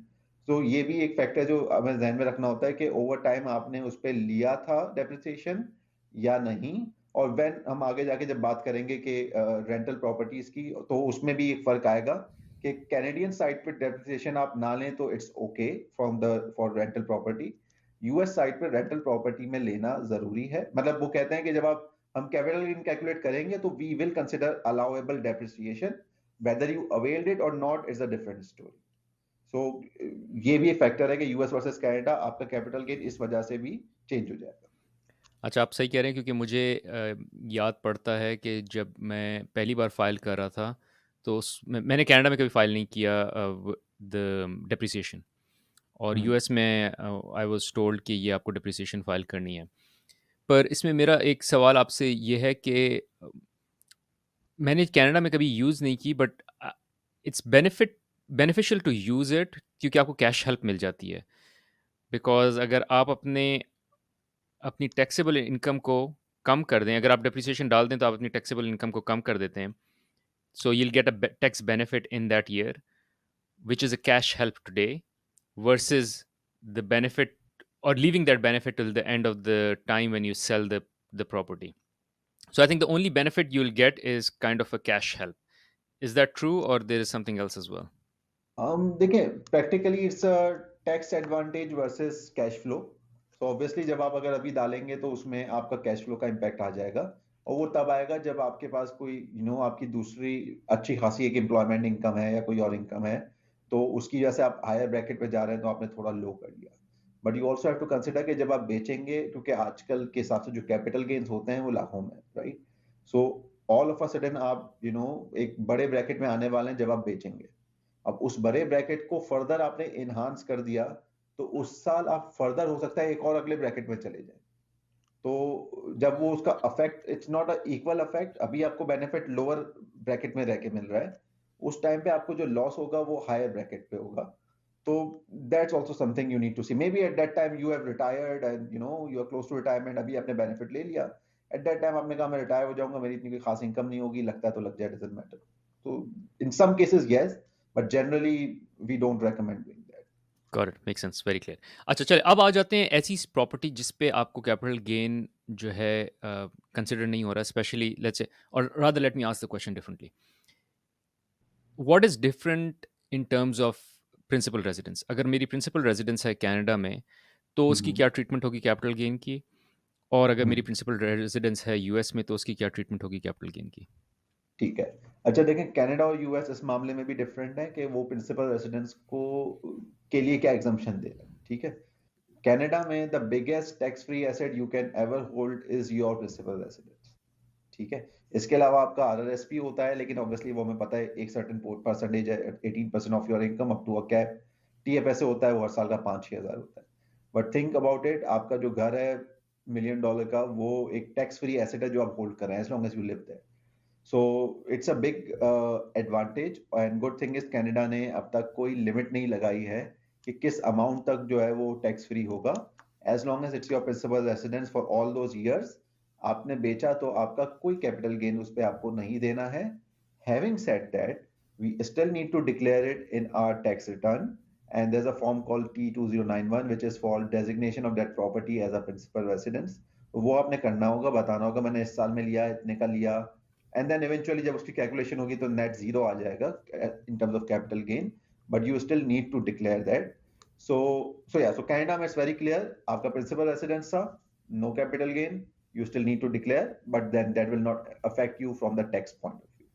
तो ये भी एक फैक्टर जो हमें ध्यान में रखना होता है कि ओवर टाइम आपने उस पर लिया था डेप्रिसिएशन या नहीं। और व्हेन हम आगे जाके जब बात करेंगे कि रेंटल प्रॉपर्टीज की, तो उसमें भी एक फर्क आएगा कि कैनेडियन साइड पे डेप्रिसिएशन आप ना लें तो it's okay from the for rental property. US side पे रेंटल प्रॉपर्टी में लेना जरूरी है। मतलब वो कहते हैं कि जब आप हम कैपिटल गेन कैलकुलेट करेंगे तो we will consider allowable depreciation, whether you availed it और not is a different story. So ये भी एक फैक्टर है कि यूएस वर्सेस कनाडा आपका कैपिटल गेन इस वजह से भी चेंज हो जाएगा।
अच्छा, आप सही कह रहे हैं, क्योंकि मुझे याद पड़ता है कि जब मैं पहली बार फ़ाइल कर रहा था, तो मैंने कनाडा में कभी फ़ाइल नहीं किया द डेप्रिसिएशन, और
हम्म।
यूएस में आई वाज़ टोल्ड कि ये आपको डेप्रिसिएशन फ़ाइल करनी है। पर इसमें मेरा एक सवाल आपसे ये है कि मैंने कनाडा में कभी यूज़ नहीं की, but it's beneficial to use it, क्योंकि आपको कैश हेल्प मिल जाती है। बिकॉज़ अगर आप अपनी टैक्सेबल इनकम को कम कर दें, अगर आप डेप्रिसिएशन डाल दें तो आप अपनी टैक्सेबल इनकम को कम कर देते हैं। So you will get a tax benefit in that year, which is a cash help today, versus the benefit, or leaving that benefit till the end of the time when you sell the property. So I think the only benefit you'll get is kind of a cash help. Is that true, or there is something else as well?
देखिए, practically it's a tax advantage versus cash flow. So obviously जब आप अगर अभी डालेंगे तो उसमें आपका cash flow का इम्पैक्ट आ जाएगा, और वो तब आएगा जब आपके पास कोई आपकी दूसरी अच्छी खासी एक एम्प्लॉयमेंट इनकम है या कोई और इनकम है, तो उसकी वजह से आप हायर ब्रैकेट पे जा रहे हैं तो आपने थोड़ा लो कर लिया। But you also have to consider कि जब आप बेचेंगे, क्योंकि आजकल के हिसाब से जो कैपिटल गेन्स होते हैं वो लाखों में, right. So all of a sudden आप एक बड़े ब्रैकेट में आने वाले हैं जब आप बेचेंगे। अब उस बड़े ब्रैकेट को फर्दर आपने इनहांस कर दिया, तो उस साल आप फर्दर हो सकता है एक और अगले ब्रैकेट में चले जाए। तो जब वो उसका affect, it's not a equal affect, अभी आपको बेनिफिट लोअर ब्रैकेट में रह के मिल रहा है, उस टाइम पे आपको जो लॉस होगा वो हायर ब्रैकेट पे होगा। तो that's also something you need to see. Maybe at that time you have retired and you are close to retirement, अभी आपने बेनिफिट ले लिया। एट दैट टाइम आपने कहा मैं रिटायर हो जाऊंगा, मेरी इतनी कोई खास इनकम नहीं होगी, लगता है तो लग जाए, डजंट मैटर। तो in some cases yes, but generally we don't recommend doing that.
Got it, make sense, very clear. अच्छा, चलिए अब आ जाते हैं ऐसी प्रॉपर्टी जिस पे आपको कैपिटल गेन जो है कंसिडर नहीं हो रहा, स्पेशली लेट्स से, और rather let me ask the question differently. What is different in terms of principal residence? अगर मेरी प्रिंसिपल रेजिडेंस है कनाडा में, तो उसकी क्या ट्रीटमेंट होगी कैपिटल गेन की? और अगर मेरी प्रिंसिपल रेजिडेंस है यूएस में, तो उसकी क्या ट्रीटमेंट होगी कैपिटल गेन की?
ठीक है। अच्छा देखें, कनाडा और यूएस इस मामले में भी डिफरेंट है कि वो प्रिंसिपल रेसिडेंस को के लिए क्या एग्जम्पशन दे रहे हैं, ठीक है। कनाडा में the biggest tax free asset you can ever hold is your principal residence, ठीक है। इसके अलावा आपका आरआरएसपी होता है, लेकिन ऑब्वियसली वो हमें पता है एक सर्टेन परसेंटेज है, 18% of your income up to a cap. TFSA होता है, वो हर साल का 5-6 हजार होता है। बट थिंक अबाउट इट, आपका जो घर है $1 million का, वो एक टैक्स फ्री एसेट है जो आप होल्ड कर रहे हैं as long as you live there. So it's a big advantage, and good thing is Canada ने अब तक कोई लिमिट नहीं लगाई है कि किस अमाउंट तक जो है वो टैक्स फ्री होगा, as long as it's your principal residence for all those years. आपने बेचा तो आपका कोई कैपिटल गेन उस पर आपको नहीं देना है। Having said that, we still need to declare it in our tax return, and there's a form called T2091 which is for designation of that property as a principal residence। तो वो आपने करना होगा, बताना होगा मैंने इस साल में लिया, इतने का लिया, एंड देन इवेंचुअली जब उसकी कैलकुलेशन होगी तो नेट जीरो आ जाएगा in terms of capital gain, but you still need to declare that. So Canada में इट्स वेरी क्लियर, आपका प्रिंसिपल रेसिडेंस था, no capital gain, you still need to declare, but then that will not affect you from the tax point of view।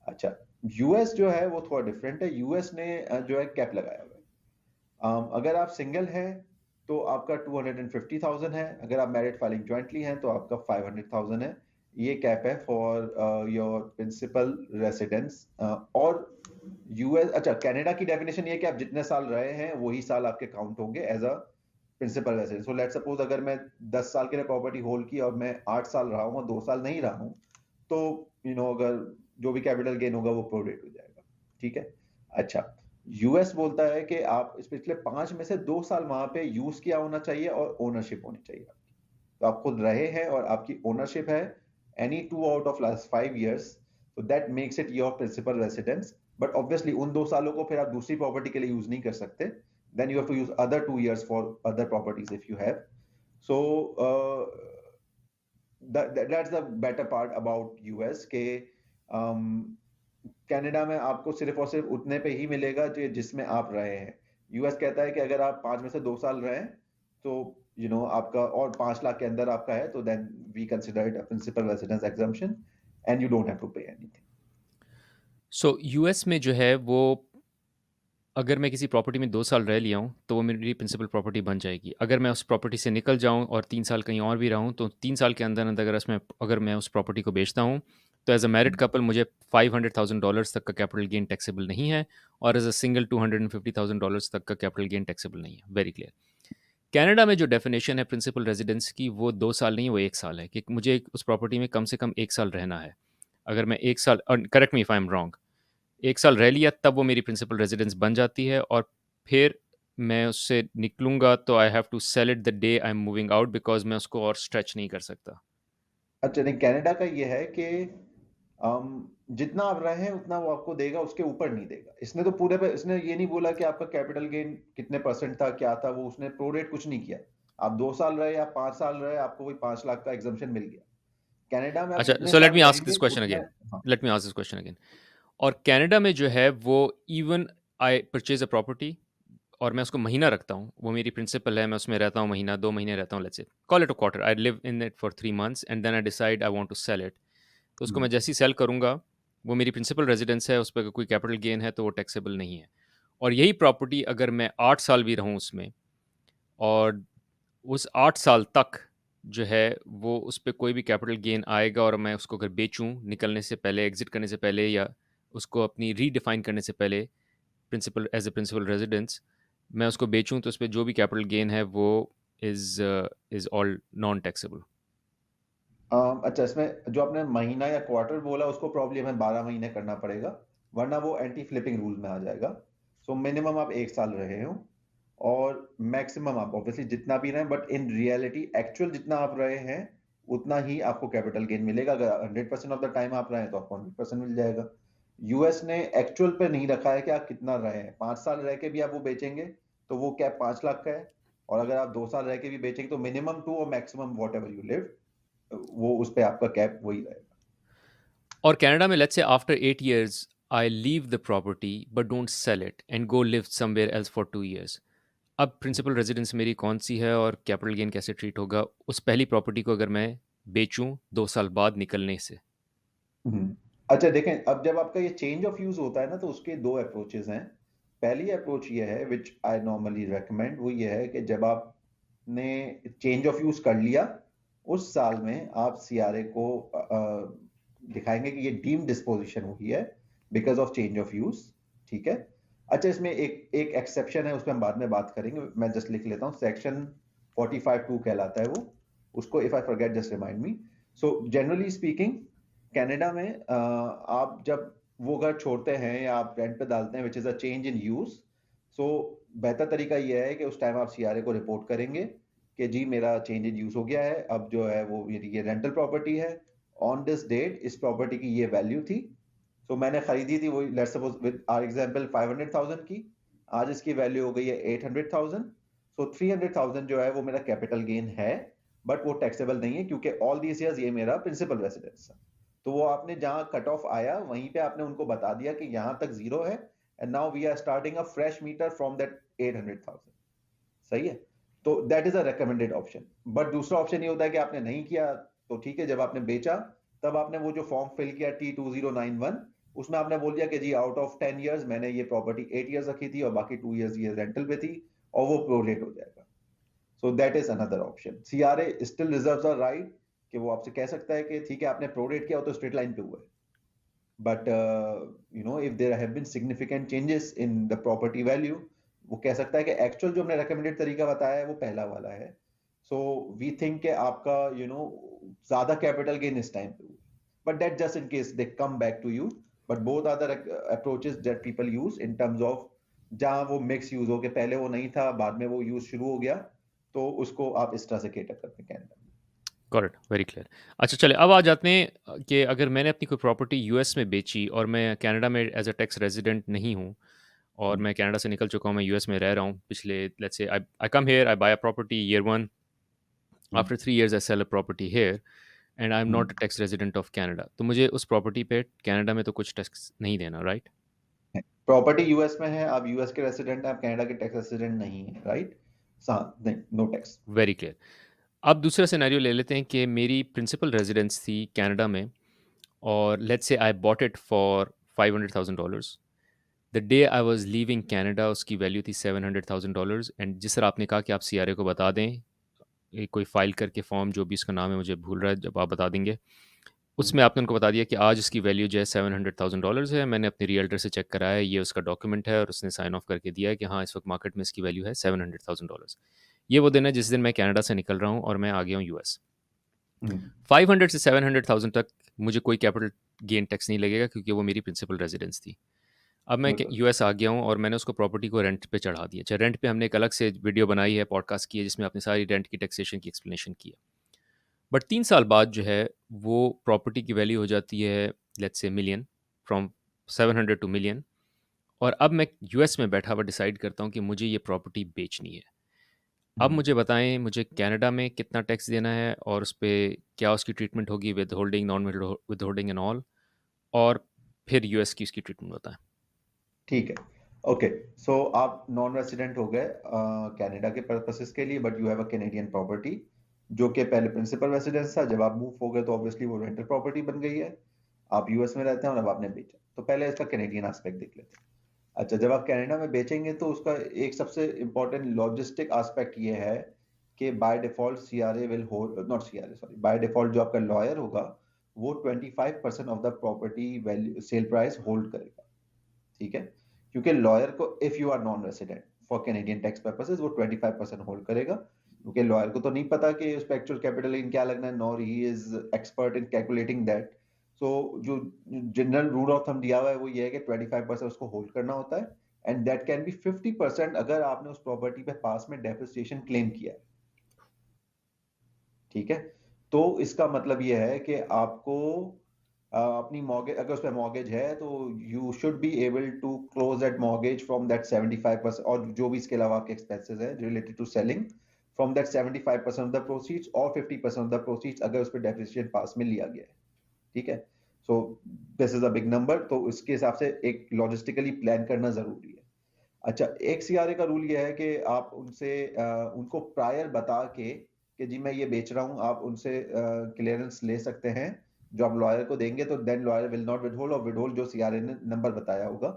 अच्छा, US जो है वो थोड़ा different है। US ने जो है कैप लगाया हुआ है। अगर आप सिंगल हैं तो आपका 250,000 है, अगर आप मैरिड फाइलिंग ज्वाइंटली हैं तो आपका 500,000 है। ये कैप है फॉर योर प्रिंसिपल रेसिडेंस। और यूएस, अच्छा कनाडा की डेफिनेशन ये है कि आप जितने साल रहे हैं वही साल आपके काउंट होंगे as a principal residence. So let's suppose अगर मैं 10 साल के लिए प्रॉपर्टी होल्ड की और मैं 8 साल रहा हूँ और 2 साल नहीं रहा हूँ, तो अगर जो भी कैपिटल गेन होगा वो प्रोरेट हो जाएगा, ठीक है। अच्छा, यूएस बोलता है कि आप इस पिछले 5 में से 2 साल वहां पे यूज किया होना चाहिए और ओनरशिप होनी चाहिए आपकी। तो आप खुद रहे हैं और आपकी ओनरशिप है any 2 out of last 5 years, तो that makes it your principal residence. But obviously उन 2 सालों को फिर आप दूसरी प्रॉपर्टी के लिए यूज नहीं कर सकते, then you have to use other 2 years for other properties if you have। So that's the better part about US के कनाडा में आपको सिर्फ और सिर्फ उतने पे ही मिलेगा जो जिसमें आप रहे हैं। यूएस कहता है कि अगर आप 5 में से 2 साल रहे हैं तो आपका और 5 लाख के अंदर आपका है, तो then we consider it a principal residence exemption and you don't have to pay anything.
So US में जो है वो, अगर मैं किसी प्रॉपर्टी में 2 साल रह लिया हूँ तो वो मेरी प्रिंसिपल प्रॉपर्टी बन जाएगी। अगर मैं उस प्रॉपर्टी से निकल जाऊँ और 3 साल कहीं और भी रहूँ तो 3 साल के अंदर अंदर अगर मैं उस प्रॉपर्टी को बेचता हूँ तो एज अ मैरिड कपल मुझे $500,000 तक का कैपिटल गेन टैक्सेबल नहीं है, और एज अ सिंगल $250,000 तक का कैपिटल गेन टैक्सेबल नहीं है। Very clear. कनाडा में जो डेफिनेशन है प्रिंसिपल रेजिडेंस की, वो 2 साल नहीं, वो 1 साल है कि मुझे उस प्रॉपर्टी में कम से कम 1 साल रहना है। अगर मैं 1 साल, correct me if I am wrong, 1 साल रह लिया तब वो मेरी प्रिंसिपल रेजिडेंस बन जाती है, और फिर मैं उससे निकलूँगा तो I have to sell it the day I am moving out, because मैं उसको और स्ट्रेच नहीं कर सकता।
अच्छा नहीं, कनाडा का ये है कि जितना आप रहे हैं उतना वो आपको देगा, उसके ऊपर नहीं देगा। इसने तो पूरे पे इसने ये नहीं बोला कि आपका कैपिटल गेन कितने परसेंट था, क्या था, वो उसने प्रोरेट कुछ नहीं किया। आप 2 साल रहे या 5 साल रहे, आपको वही 5 लाख का एग्जम्पशन मिल गया। कनाडा में आप
अच्छा,
जितने
सो लेट
साल
मी आस्क
रहेंगे
दिस क्वेश्चन
उतने।
अगेन।
हाँ।
Late me ask this question again. और कनाडा में जो है वो, even I purchase a property और मैं उसको महीना रखता हूँ, वो मेरी प्रिंसिपल है, मैं उसमें रहता हूँ महीना, 2 महीने रहता हूँ, let's say call it a quarter, I live in it for 3 months and then I decide I want to sell it. तो उसको मैं जैसे ही सेल करूँगा, वो मेरी प्रिंसिपल रेजिडेंस है, उस पर कोई कैपिटल गेन है तो वो टैक्सेबल नहीं है। और यही प्रॉपर्टी अगर मैं 8 साल भी रहूँ उसमें, और उस 8 साल तक जो है वो उस पे कोई भी कैपिटल गेन आएगा, और मैं उसको अगर बेचूँ निकलने से पहले, एग्ज़िट करने से पहले, या उसको अपनी रीडिफाइन करने से पहले principal as a principal residence, मैं उसको बेचूँ तो उसपे जो भी कैपिटल गेन है वो इज़ ऑल नॉन टैक्सेबल।
अच्छा, इसमें जो आपने महीना या क्वार्टर बोला उसको प्रॉब्ली हमें 12 महीने करना पड़ेगा, वरना वो एंटी फ्लिपिंग रूल में आ जाएगा। सो मिनिमम आप 1 साल रहे हो और मैक्सिमम आप ऑब्वियसली जितना भी रहें, बट इन रियलिटी एक्चुअल जितना आप रहे हैं उतना ही आपको कैपिटल गेन मिलेगा। अगर 100% ऑफ द टाइम आप रहे हैं तो आपको 100% मिल जाएगा। यूएस ने एक्चुअल पे नहीं रखा है कि आप कितना रहे हैं। 5 साल रह के भी आप वो बेचेंगे तो वो कैप 5 लाख का है, और अगर आप 2 साल रह के भी बेचेंगे तो मिनिमम 2 और maximum what ever you live, वो उस पे आपका कैप वही रहेगा।
और कनाडा में let's say after 8 years I leave the property but don't sell it and go live somewhere else for 2 years. अब प्रिंसिपल रेजिडेंस मेरी कौन सी है और कैपिटल गेन कैसे ट्रीट होगा उस पहली प्रॉपर्टी को अगर मैं बेचूं 2 साल बाद निकलने से?
हम्म। अच्छा देखें, अब जब आपका ये चेंज ऑफ यूज होता है ना, तो उसके दो अप्रोचेस हैं। पहली अप्रोच ये है विच आई नॉर्मली रेकमेंड, वो ये है कि जब आपने चेंज ऑफ यूज कर लिया, उस साल में आप सीआरए को दिखाएंगे कि ये डीम डिस्पोजिशन हुई है because of change of use. ठीक है। अच्छा, इसमें एक एक एक्सेप्शन है, उसमें हम बाद में बात करेंगे, मैं जस्ट लिख लेता हूँ। सेक्शन 45(2) कहलाता है वो, उसको if I forget just remind me. So generally speaking, Canada में आप जब वो घर छोड़ते हैं या आप रेंट पे डालते हैं which is a change in use, so बेहतर तरीका यह है कि उस टाइम आप सीआरए को रिपोर्ट करेंगे कि जी मेरा चेंज इन यूज हो गया है, अब जो है वो ये रेंटल प्रॉपर्टी है, ऑन दिस डेट इस प्रॉपर्टी की ये वैल्यू थी। सो मैंने खरीदी थी, वो let's suppose with our example 500,000 की, आज इसकी वैल्यू हो गई है 800,000। सो 300,000 जो है वो मेरा कैपिटल गेन है, बट वो टैक्सेबल नहीं है क्योंकि ऑल दीस इयर्स ये मेरा प्रिंसिपल रेसिडेंस है। तो वो आपने जहां कट ऑफ आया वहीं पे आपने उनको बता दिया कि यहां तक जीरो है, and now we are starting a fresh meter from that 800,000। सही है। तो that is a recommended option. But दूसरा ऑप्शन ये होता है कि आपने नहीं किया, तो ठीक है, जब आपने बेचा तब आपने वो जो फॉर्म फिल किया T2091, उसमें आपने बोल दिया कि जी आउट ऑफ 10 इयर्स मैंने ये प्रॉपर्टी 8 इयर्स रखी थी और बाकी 2 इयर्स ये रेंटल पे थी, और वो प्रोरेट हो जाएगा। So that is another option. CRA still reserves a right कि वो आपसे कह सकता है कि ठीक है आपने प्रोरेट किया हो तो स्ट्रेट लाइन पे हुआ है, but if there have been significant changes in the property value, वो कह सकता है कि एक्चुअल जो हमने recommended तरीका बताया है वो पहला वाला है। सो वी थिंक कि आपका ज्यादा कैपिटल गेन इस टाइम पे हुआ, but that just in case they come back to you. But both are the approaches that people use in terms of जहां वो मिक्स यूज हो के, पहले वो नहीं था बाद में वो यूज शुरू हो गया, तो उसको आप इस तरह से केटर करते हैं कनाडा में।
Got it, very clear. अच्छा चलिए, अब आ जाते हैं कि अगर मैंने अपनी कोई प्रॉपर्टी यूएस में बेची और मैं कनाडा में एज अ टैक्स रेजिडेंट नहीं हूँ, और मैं कनाडा से निकल चुका हूँ, मैं यूएस में रह रहा हूँ पिछले, let's say I come here, I buy a property year 1,
hmm,
after 3 years I sell a property here and I am
hmm.
Not a tax resident of Canada, तो मुझे उस प्रॉपर्टी पे कनाडा में तो कुछ टैक्स नहीं देना, right?
Property US में है, आप यूएस के रेसिडेंट हैं, आप कनाडा के टैक्स रेसिडेंट नहीं है, राइट? नहीं, नो टैक्स।
Very clear. अब दूसरा सिनेरियो ले लेते हैं कि मेरी प्रिंसिपल रेजिडेंस थी कनाडा में, और let's say I bought it for $500,000। The day I was leaving Canada उसकी वैल्यू थी $700,000, एंड जिस तरह आपने कहा कि आप सीआरए को बता दें, ये कोई फाइल करके फॉर्म जो भी उसका नाम है मुझे भूल रहा है, जब आप बता देंगे उसमें आपने उनको बता दिया कि आज उसकी वैल्यू जो है $700,000 है, मैंने अपने रियल्टर से चेक कराया, ये उसका डॉक्यूमेंट है, और उसने साइन ऑफ करके दिया है कि हाँ इस वक्त मार्केट में इसकी वैल्यू है $700,000। ये वो दिन है जिस दिन मैं कनाडा से निकल रहा हूँ और मैं आ गया हूँ यूएस। 500 से 700,000 तक मुझे कोई कैपिटल गेन टैक्स नहीं लगेगा क्योंकि वो मेरी प्रिंसिपल रेजिडेंस थी। अब मैं
बिल्कुल।
यूएस आ गया हूँ और मैंने उसको प्रॉपर्टी को रेंट पे चढ़ा दिया। अच्छा, रेंट पे हमने एक अलग से वीडियो बनाई है, पॉडकास्ट की है, जिसमें आपने सारी रेंट की टैक्सेशन की एक्सप्लेनेशन की है। बट 3 साल बाद जो है वो प्रॉपर्टी की वैल्यू हो जाती है, let's say million, from 700 two million, और अब मैं यूएस में बैठा हुआ डिसाइड करता हूँ कि मुझे ये प्रॉपर्टी बेचनी है। अब मुझे बताएं, मुझे कनाडा में कितना टैक्स देना है और उस पे क्या उसकी ट्रीटमेंट होगी, with holding, non with holding and all, और फिर यूएस की उसकी ट्रीटमेंट बताएं।
ठीक है। ओके। सो आप नॉन रेसिडेंट हो गए कनाडा के पर्पसेस के लिए, but you have a Canadian property जो कि पहले प्रिंसिपल रेसिडेंस था, जब आप मूव हो गए तो ऑब्वियसली वो रेंटल प्रॉपर्टी बन गई है, आप यूएस में रहते हैं और अब आपने बेचा, तो पहले इसका कैनेडियन एस्पेक्ट देख लेते हैं। अच्छा, जब आप कनाडा में बेचेंगे तो उसका एक सबसे इंपॉर्टेंट लॉजिस्टिक एस्पेक्ट ये है कि by default CRA will hold, not CRA sorry, by default जो आपका लॉयर होगा वो 25% of the property value sale price hold करेगा। ठीक है। क्योंकि लॉयर को, if you are non resident for Canadian tax purposes, वो 25% होल्ड करेगा, क्योंकि लॉयर को तो नहीं पता कि उस पर एक्चुअल कैपिटल गेन क्या लगना है, nor he is expert in calculating that. So जो जनरल रूल ऑफ थंब दिया हुआ है वो ये है कि 25% उसको होल्ड करना होता है, एंड दैट कैन बी 50% अगर आपने उस प्रॉपर्टी पे पास में डेप्रिसिएशन क्लेम किया है। ठीक है। तो इसका मतलब ये है कि आपको अपनी मॉर्गेज, अगर उस पर मॉर्गेज है तो you should be able to close that mortgage from that 75%, और जो भी इसके अलावा आपके एक्सपेंसेस है related to selling, from that 75% of the proceeds और 50% ऑफ द प्रोसीड्स अगर उस पर डेप्रिसिएशन पास में लिया गया है। ठीक है। सो this is a big number, तो इसके हिसाब से एक लॉजिस्टिकली प्लान करना जरूरी है। अच्छा, एक सीआरए का रूल ये है कि आप उनसे उनको प्रायर बता के कि जी मैं ये बेच रहा हूँ, आप उनसे क्लियरेंस ले सकते हैं जो आप लॉयर को देंगे तो then lawyer will not withhold, और विदहोल्ड जो सीआरए ने नंबर बताया होगा,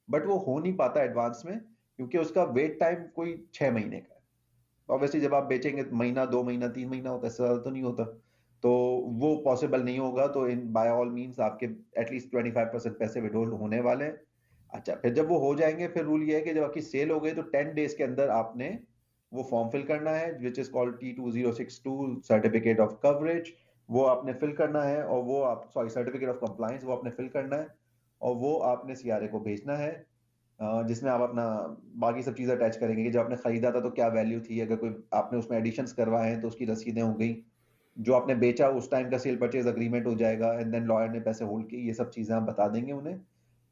बट वो हो नहीं पाता एडवांस में, क्योंकि उसका वेट टाइम कोई 6 महीने का है। ऑब्वियसली जब आप बेचेंगे तो महीना, 2 महीना, 3 महीना होता है, इससे ज्यादा तो नहीं होता, तो वो पॉसिबल नहीं होगा। तो इन बाय ऑल मीन्स आपके एटलीस्ट 25% पैसे विड्रॉल होने वाले हैं। अच्छा, फिर जब वो हो जाएंगे, फिर रूल ये है कि जब आपकी सेल हो गई तो 10 डेज के अंदर आपने वो फॉर्म फिल करना है, which is called T2062 certificate of coverage. वो आपने फिल करना है, और वो आप सॉरी सर्टिफिकेट ऑफ कंप्लायंस, वो आपने फिल करना है, और वो आपने सीआरए को भेजना है, जिसमें आप अपना बाकी सब चीज़ अटैच करेंगे कि जब आपने खरीदा था तो क्या वैल्यू थी, अगर कोई आपने उसमें एडिशंस करवाए हैं तो उसकी रसीदें हो गई, जो आपने बेचा उस टाइम का सेल परचेज अग्रीमेंट हो जाएगा, एंड देन लॉयर ने पैसे होल्ड किए, ये सब चीज़ें आप बता देंगे उन्हें।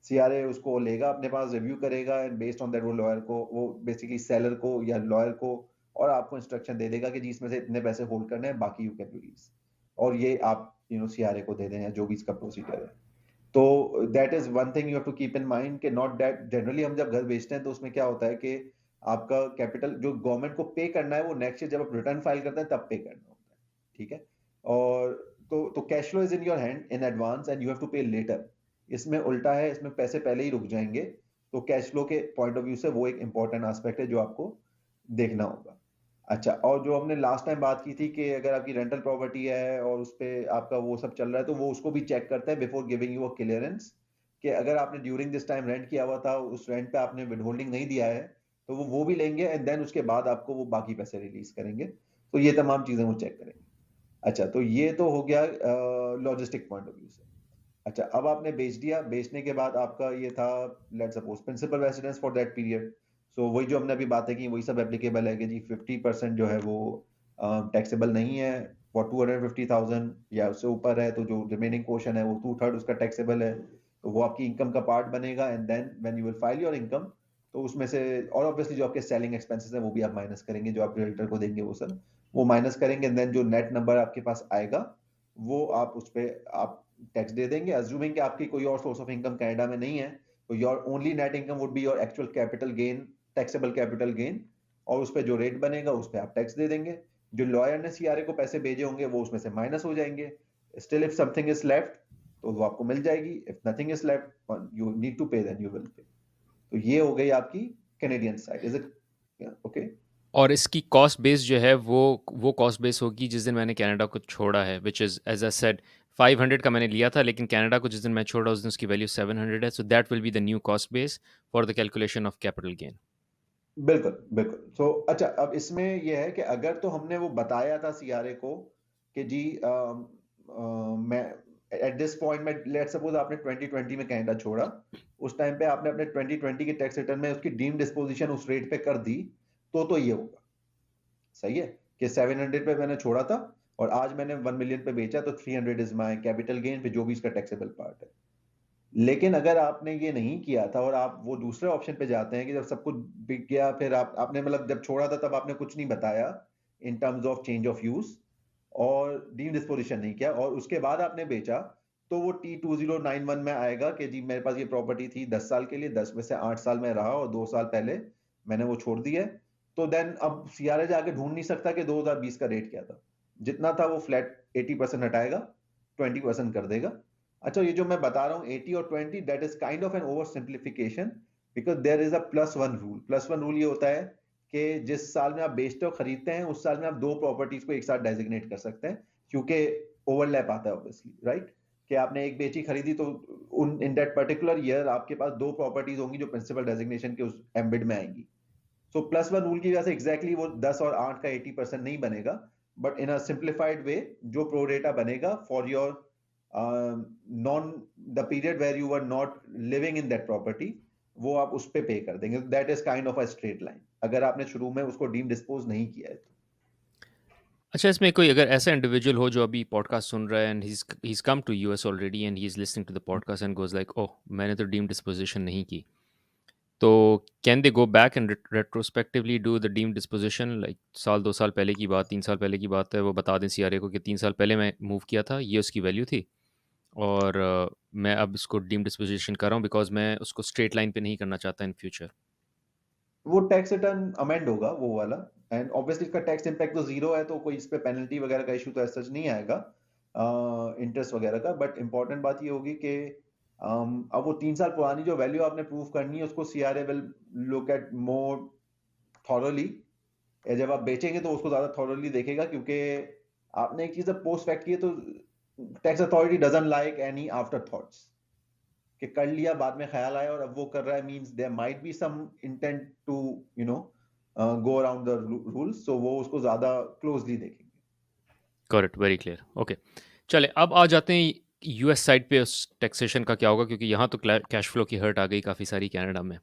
सीआरए उसको लेगा अपने पास, रिव्यू करेगा, एंड बेस्ड ऑन दैट वो लॉयर को, वो बेसिकली सेलर को या लॉयर को और आपको इंस्ट्रक्शन दे देगा कि जी इसमें से इतने पैसे होल्ड करने हैं, बाकी यू कैन रिलीज, और ये आप सीआरए को दे दें, या जो भी इसका प्रोसीजर है। तो that is one thing you have to keep in mind, कि नॉट दैट जनरली हम जब घर बेचते हैं तो उसमें क्या होता है कि आपका कैपिटल जो गवर्नमेंट को पे करना है वो नेक्स्ट ईयर जब आप रिटर्न फाइल करते हैं तब पे करना होता है, ठीक है। और तो cash flow is in your hand in advance and you have to pay later. इसमें उल्टा है, इसमें पैसे पहले ही रुक जाएंगे, तो कैश फ्लो के पॉइंट ऑफ व्यू से वो एक इंपॉर्टेंट एस्पेक्ट है जो आपको देखना होगा। अच्छा, और जो हमने लास्ट टाइम बात की थी कि अगर आपकी रेंटल प्रॉपर्टी है और उस पे आपका वो सब चल रहा है, तो वो उसको भी चेक करते हैं before giving you a clearance, कि अगर आपने ड्यूरिंग दिस टाइम रेंट किया हुआ था, उस रेंट पे आपने विदहोल्डिंग नहीं दिया है, तो वो भी लेंगे, एंड देन उसके बाद आपको वो बाकी पैसे रिलीज करेंगे। तो ये तमाम चीजें वो चेक करेंगे। अच्छा, तो ये तो हो गया लॉजिस्टिक पॉइंट ऑफ व्यू से। अच्छा, अब आपने बेच दिया, बेचने के बाद आपका ये था, let suppose principal residence for that period. So वही जो हमने अभी बातें की वही सब एप्लीकेबल है कि जी 50% जो है वो टैक्सेबल नहीं है फॉर 250,000, या उससे ऊपर है तो जो रिमेनिंग पोर्शन है वो 2/3 उसका टैक्सेबल है, तो वो आपकी इनकम का पार्ट बनेगा, and then when you will file your income, तो उसमें से, और ऑब्वियसली जो आपके सेलिंग एक्सपेंसेस हैं वो भी आप माइनस करेंगे, जो आप रियल्टर को देंगे वो सब वो माइनस करेंगे, एंड देन जो नेट नंबर आपके पास आएगा वो आप उस पर आप टैक्स दे देंगे, अज्यूमिंग कि आपकी कोई और सोर्स ऑफ इनकम कनाडा में नहीं है, तो your only net income would be your actual capital gain, taxable capital gain, और उस पर जो रेट बनेगा उस पर आप टैक्स दे देंगे। जो लॉयर ने सीआरए को पैसे भेजे होंगे वो उसमें से माइनस हो जाएंगे। Still if something is left तो वो आपको मिल जाएगी, if nothing is left you need to pay, then you will pay. तो ये हो गई आपकी Canadian side, is it okay?
और इसकी कॉस्ट बेस जो है वो कॉस्ट बेस होगी जिस दिन मैंने कनाडा को छोड़ा है, which is as I said 500 का मैंने लिया था, लेकिन कनाडा को जिस दिन मैं छोड़ा उस दिन उसकी वैल्यू 700 है, so that will be the new cost base for the calculation of capital gain.
बिल्कुल बिल्कुल। सो अच्छा, अब इसमें यह है कि अगर तो हमने वो बताया था सीआरए को कि जी मैं एट दिस पॉइंट में, लेट सपोज आपने 2020 में कनाडा छोड़ा, उस टाइम पे आपने अपने 2020 के टैक्स रिटर्न में उसकी डीम डिस्पोजिशन उस रेट पे कर दी, तो ये होगा सही है कि 700 पे मैंने छोड़ा था और आज मैंने 1 मिलियन पे बेचा, तो 300 इज माई कैपिटल गेन, फिर जो भी इसका टैक्सेबल पार्ट है। लेकिन अगर आपने ये नहीं किया था और आप वो दूसरे ऑप्शन पे जाते हैं कि जब सब कुछ बिक गया, फिर आपने मतलब जब छोड़ा था तब आपने कुछ नहीं बताया इन terms of change of use, और डीम डिस्पोजिशन नहीं किया, और उसके बाद आपने बेचा, तो वो T2091 में आएगा कि जी मेरे पास ये प्रॉपर्टी थी 10 साल के लिए, 10 में से 8 साल में रहा और 2 साल पहले मैंने वो छोड़ दी है। तो देन अब सीआरए जाके ढूंढ नहीं सकता कि 2020 का रेट क्या था, जितना था वो फ्लैट 80% हटाएगा, 20% कर देगा। अच्छा, ये जो मैं बता रहा हूँ 80 और 20, that is kind of an over simplification, because there is a +1 rule. +1 rule ये होता है कि जिस साल में आप बेचते हो खरीदते हैं उस साल में आप दो प्रॉपर्टीज को एक साथ डेजिग्नेट कर सकते हैं, क्योंकि ओवरलैप आता है ऑब्वियसली, राइट? कि आपने एक बेची खरीदी तो उन इन दैट पर्टिकुलर ईयर आपके पास दो प्रॉपर्टीज होंगी जो प्रिंसिपल डेजिग्नेशन के उस एम्बिड में आएंगी। सो +1 रूल की वजह से एग्जैक्टली वो 10 और 8 का 80% नहीं बनेगा, बट इन अ सिंप्लीफाइड वे जो प्रोरेटा बनेगा for your non the period where you were not living in that property, वो आप उस पे पे कर देंगे। That is kind of a straight line, अगर आपने शुरू में उसको डीम डिस्पोज नहीं किया है तो।
अच्छा, इसमें कोई अगर ऐसा इंडिविजुअल हो जो अभी पॉडकास्ट सुन रहा है and he is come to US already and he is listening to the podcast and goes like, oh मैंने तो डीम डिस्पोजिशन नहीं की, तो can they go back and retrospectively do the deem disposition, like साल 2 साल पहले की बात, 3 साल पहले की बात है, वो बता दें सीआरए को कि 3 साल पहले मैं मूव किया था, ये उसकी वैल्यू थी, और मैं अब इसको डीम डिस्पोजिशन कर रहा हूँ बिकॉज मैं उसको स्ट्रेट लाइन पे नहीं करना चाहता इन फ्यूचर।
वो टैक्स रिटर्न अमेंड होगा वो वाला, एंड ऑब्वियसली इसका टैक्स इंपैक्ट तो जीरो है, तो कोई इस पे पेनल्टी वगैरह का इशू तो सच नहीं आएगा। इंटरेस्ट वगैरह का, बट इम्पोर्टेंट बात ये होगी कि अब वो 3 साल पुरानी जो वैल्यू आपने प्रूव करनी है उसको CRA will look at more thoroughly. जब आप बेचेंगे तो उसको ज्यादा थॉरली देखेगा, क्योंकि आपने एक चीज पोस्ट फैक्ट की है, तो tax authority doesn't like any after thoughts कि कर लिया बाद में ख्याल आया और अब वो कर रहा है, means there might be some intent to you know go around the rules, so वो उसको ज्यादा क्लोजली देखेंगे।
Correct, very clear. ओके, चले अब आ जाते हैं यूएस साइड पे उस टैक्सेशन का क्या होगा, क्योंकि यहाँ तो कैश फ्लो की हर्ट आ गई काफ़ी सारी कनाडा में।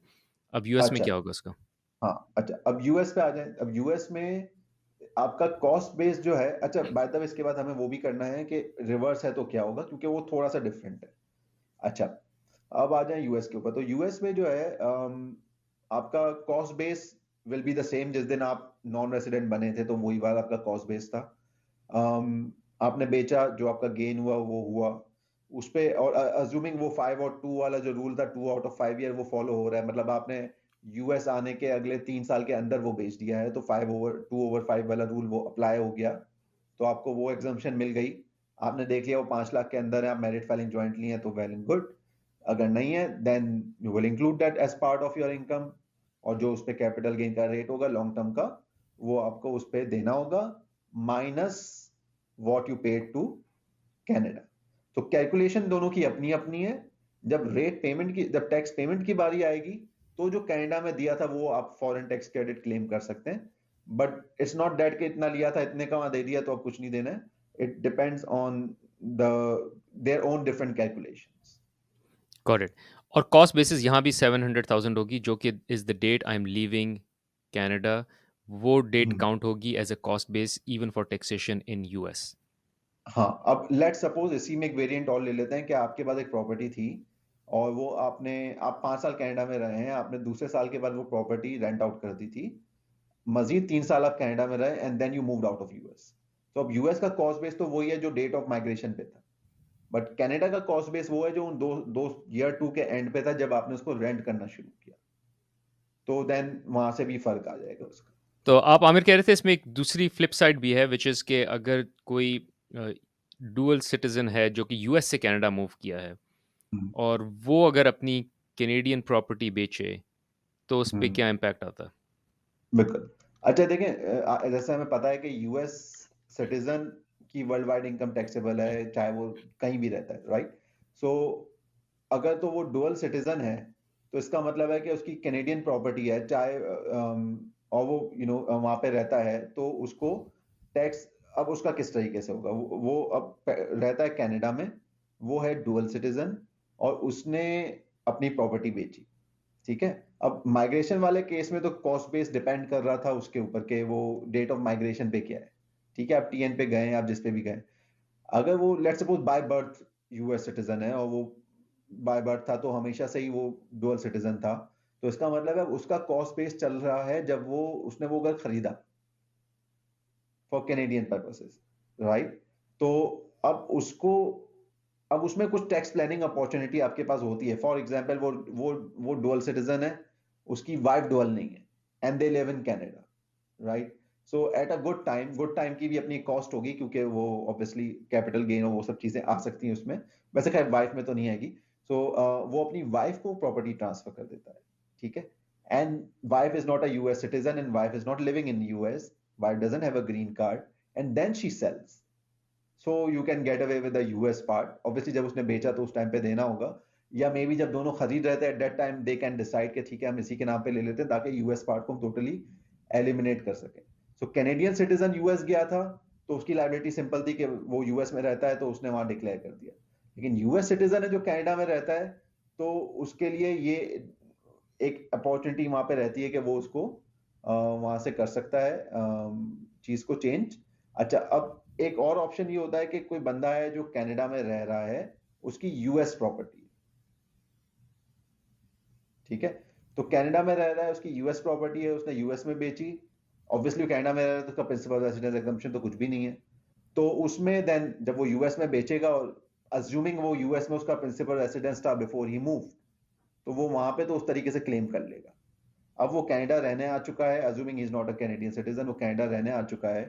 अब यूएस में
अच्छा,
क्या होगा उसका?
हाँ, अच्छा, अब यूएस पे आ जाए। अब यूएस में आपका कॉस्ट बेस जो है, अच्छा बाय द वे इसके बाद हमें वो भी करना है कि रिवर्स है तो क्या होगा, क्योंकि वो थोड़ा सा डिफरेंट है। अच्छा, अब आ जाए यूएस के ऊपर। तो यूएस में जो है आपका cost base will be the same. जिस दिन आप नॉन रेसिडेंट बने थे तो वही वाला आपका कॉस्ट बेस था। आपने बेचा, जो आपका गेन हुआ वो हुआ उस पे, और अज्यूमिंग वो 5 और 2 वाला जो रूल था, 2 आउट ऑफ 5 ईयर, वो फॉलो हो रहा है। मतलब आपने यूएस आने के अगले 3 साल के अंदर वो बेच दिया है, तो 5/2/5 वाला रूल वो अप्लाई हो गया, तो आपको वो एग्जम्पशन मिल गई। आपने देख लिया वो 5 लाख के अंदर है, आप मेरिट फाइलिंग ज्वाइंटली है, तो वेल एंड गुड। अगर नहीं है then you will include that as part of your income, और जो उस पे कैपिटल गेन का रेट होगा लॉन्ग टर्म का, वो आपको उस पे देना होगा, minus what you paid to Canada. तो कैलकुलेशन दोनों की अपनी अपनी है। जब टैक्स पेमेंट की बारी आएगी, तो जो कनाडा में दिया था वो आप फॉरेन टैक्स क्रेडिट क्लेम कर सकते हैं, बट इट्स नॉट दैट कि इतना लिया था इतने का वहां दे दिया तो अब कुछ नहीं देना है। It depends on the their own different calculations.
Correct. और कॉस्ट बेसिस यहाँ भी 700,000 होगी, जो कि is the date I am leaving Canada. वो डेट काउंट होगी as a cost base even for taxation in US.
हाँ, अब लेट सपोज इसी में एक वेरिएंट और ले लेते हैं कि आपके पास एक प्रॉपर्टी थी, और वो आप 5 साल कनाडा में रहे हैं, आपने दूसरे साल के बाद वो प्रॉपर्टी रेंट आउट कर दी थी, मजीद 3 साल आप कनाडा में रहे, and then you moved out of US. तो अब यूएस का कॉस्ट बेस तो वही है जो डेट ऑफ माइग्रेशन पे था, बट कनाडा का कॉस्ट बेस वो है जो उन दो दो ईयर 2 के एंड पे था, जब आपने उसको रेंट करना शुरू किया। तो देन वहां से भी फर्क आ जाएगा उसका।
तो आप आमिर कह रहे थे इसमें एक दूसरी फ्लिप साइड भी है, विच इज़ के अगर कोई डुअल सिटीजन है जो कि यूएस से कनाडा मूव किया है,
हम्म,
और वो अगर अपनी कैनेडियन प्रॉपर्टी बेचे, तो उस पे
हम्म,
क्या इम्पैक्ट आता है?
बिल्कुल। अच्छा देखें, जैसे हमें पता है कि यूएस सिटीजन की वर्ल्ड वाइड इनकम टैक्सेबल है, चाहे वो कहीं भी रहता है, राइट? सो अगर तो वो डुअल सिटीजन है, तो इसका मतलब है कि उसकी कैनेडियन प्रॉपर्टी है, चाहे और वो वहां पे रहता है, तो उसको टैक्स, अब उसका किस तरीके से होगा, वो अब रहता है कनाडा में, वो है डुअल सिटीजन, और उसने अपनी प्रॉपर्टी बेची, ठीक है। अब माइग्रेशन वाले केस में तो कॉस्ट बेस डिपेंड कर रहा था उसके ऊपर के वो डेट ऑफ माइग्रेशन पे क्या है, ठीक है। आप टीएन पे गए, आप जिस पे भी गए, अगर वो let's suppose by birth US citizen है, और वो बाय बर्थ था तो हमेशा से ही वो डुअल सिटीजन था, तो इसका मतलब है उसका कॉस्ट बेस चल रहा है जब वो उसने वो घर खरीदा फॉर कैनेडियन पर्पसेस, राइट? तो अब उसको अब उसमें कुछ टैक्स प्लानिंग अपॉर्चुनिटी आपके पास होती है। फॉर एग्जांपल वो डुअल सिटीजन है, उसकी वाइफ डुअल नहीं है, and they live in Canada, right? So at a good time की भी अपनी कॉस्ट होगी, क्योंकि वो ऑब्वियसली कैपिटल गेन और वो सब चीजें आ सकती हैं उसमें, वैसे खैर वाइफ में तो नहीं आएगी। सो वो अपनी वाइफ को प्रॉपर्टी ट्रांसफर कर देता है, ठीक है। And wife is not a US citizen, and wife is not living in US, wife doesn't have a green card, and then she sells, so you can get away with the US part. Obviously जब उसने बेचा तो उस time पे देना होगा, या may be जब दोनों खरीद रहे थे eight that time they can decide कि ठीक है हम इसी के नाम पे ले लेते हैं, ताकि यूएस पार्ट को हम टोटली एलिमिनेट कर सकें। सो कैनेडियन सिटीजन यूएस गया था, तो उसकी लाइबिलिटी सिंपल थी कि वो यूएस में रहता है, तो उसने वहां डिक्लेयर कर दिया। लेकिन यूएस सिटीजन है जो कनाडा में रहता है, तो उसके लिए ये एक अपॉर्चुनिटी वहां पे रहती है कि वो उसको वहां से कर सकता है चीज को चेंज। अच्छा, अब एक और ऑप्शन ये होता है कि कोई बंदा है जो कनाडा में रह रहा है, उसकी यूएस प्रॉपर्टी है, ठीक है। तो कनाडा में रह रहा है, उसकी यूएस प्रॉपर्टी है, उसने यूएस में बेची, ऑब्वियसली कनाडा में रह रहा है तो उसका प्रिंसिपल रेसिडेंस एग्जम्पशन तो कुछ भी नहीं है। तो उसमें देन जब वो यूएस में बेचेगा, और अज्यूमिंग वो यूएस में उसका प्रिंसिपल रेसिडेंस था बिफोर ही मूव, तो वो वहां पे तो उस तरीके से क्लेम कर लेगा। अब वो कनाडा रहने आ चुका है, assuming he is not a Canadian citizen, वो कनाडा रहने आ चुका है,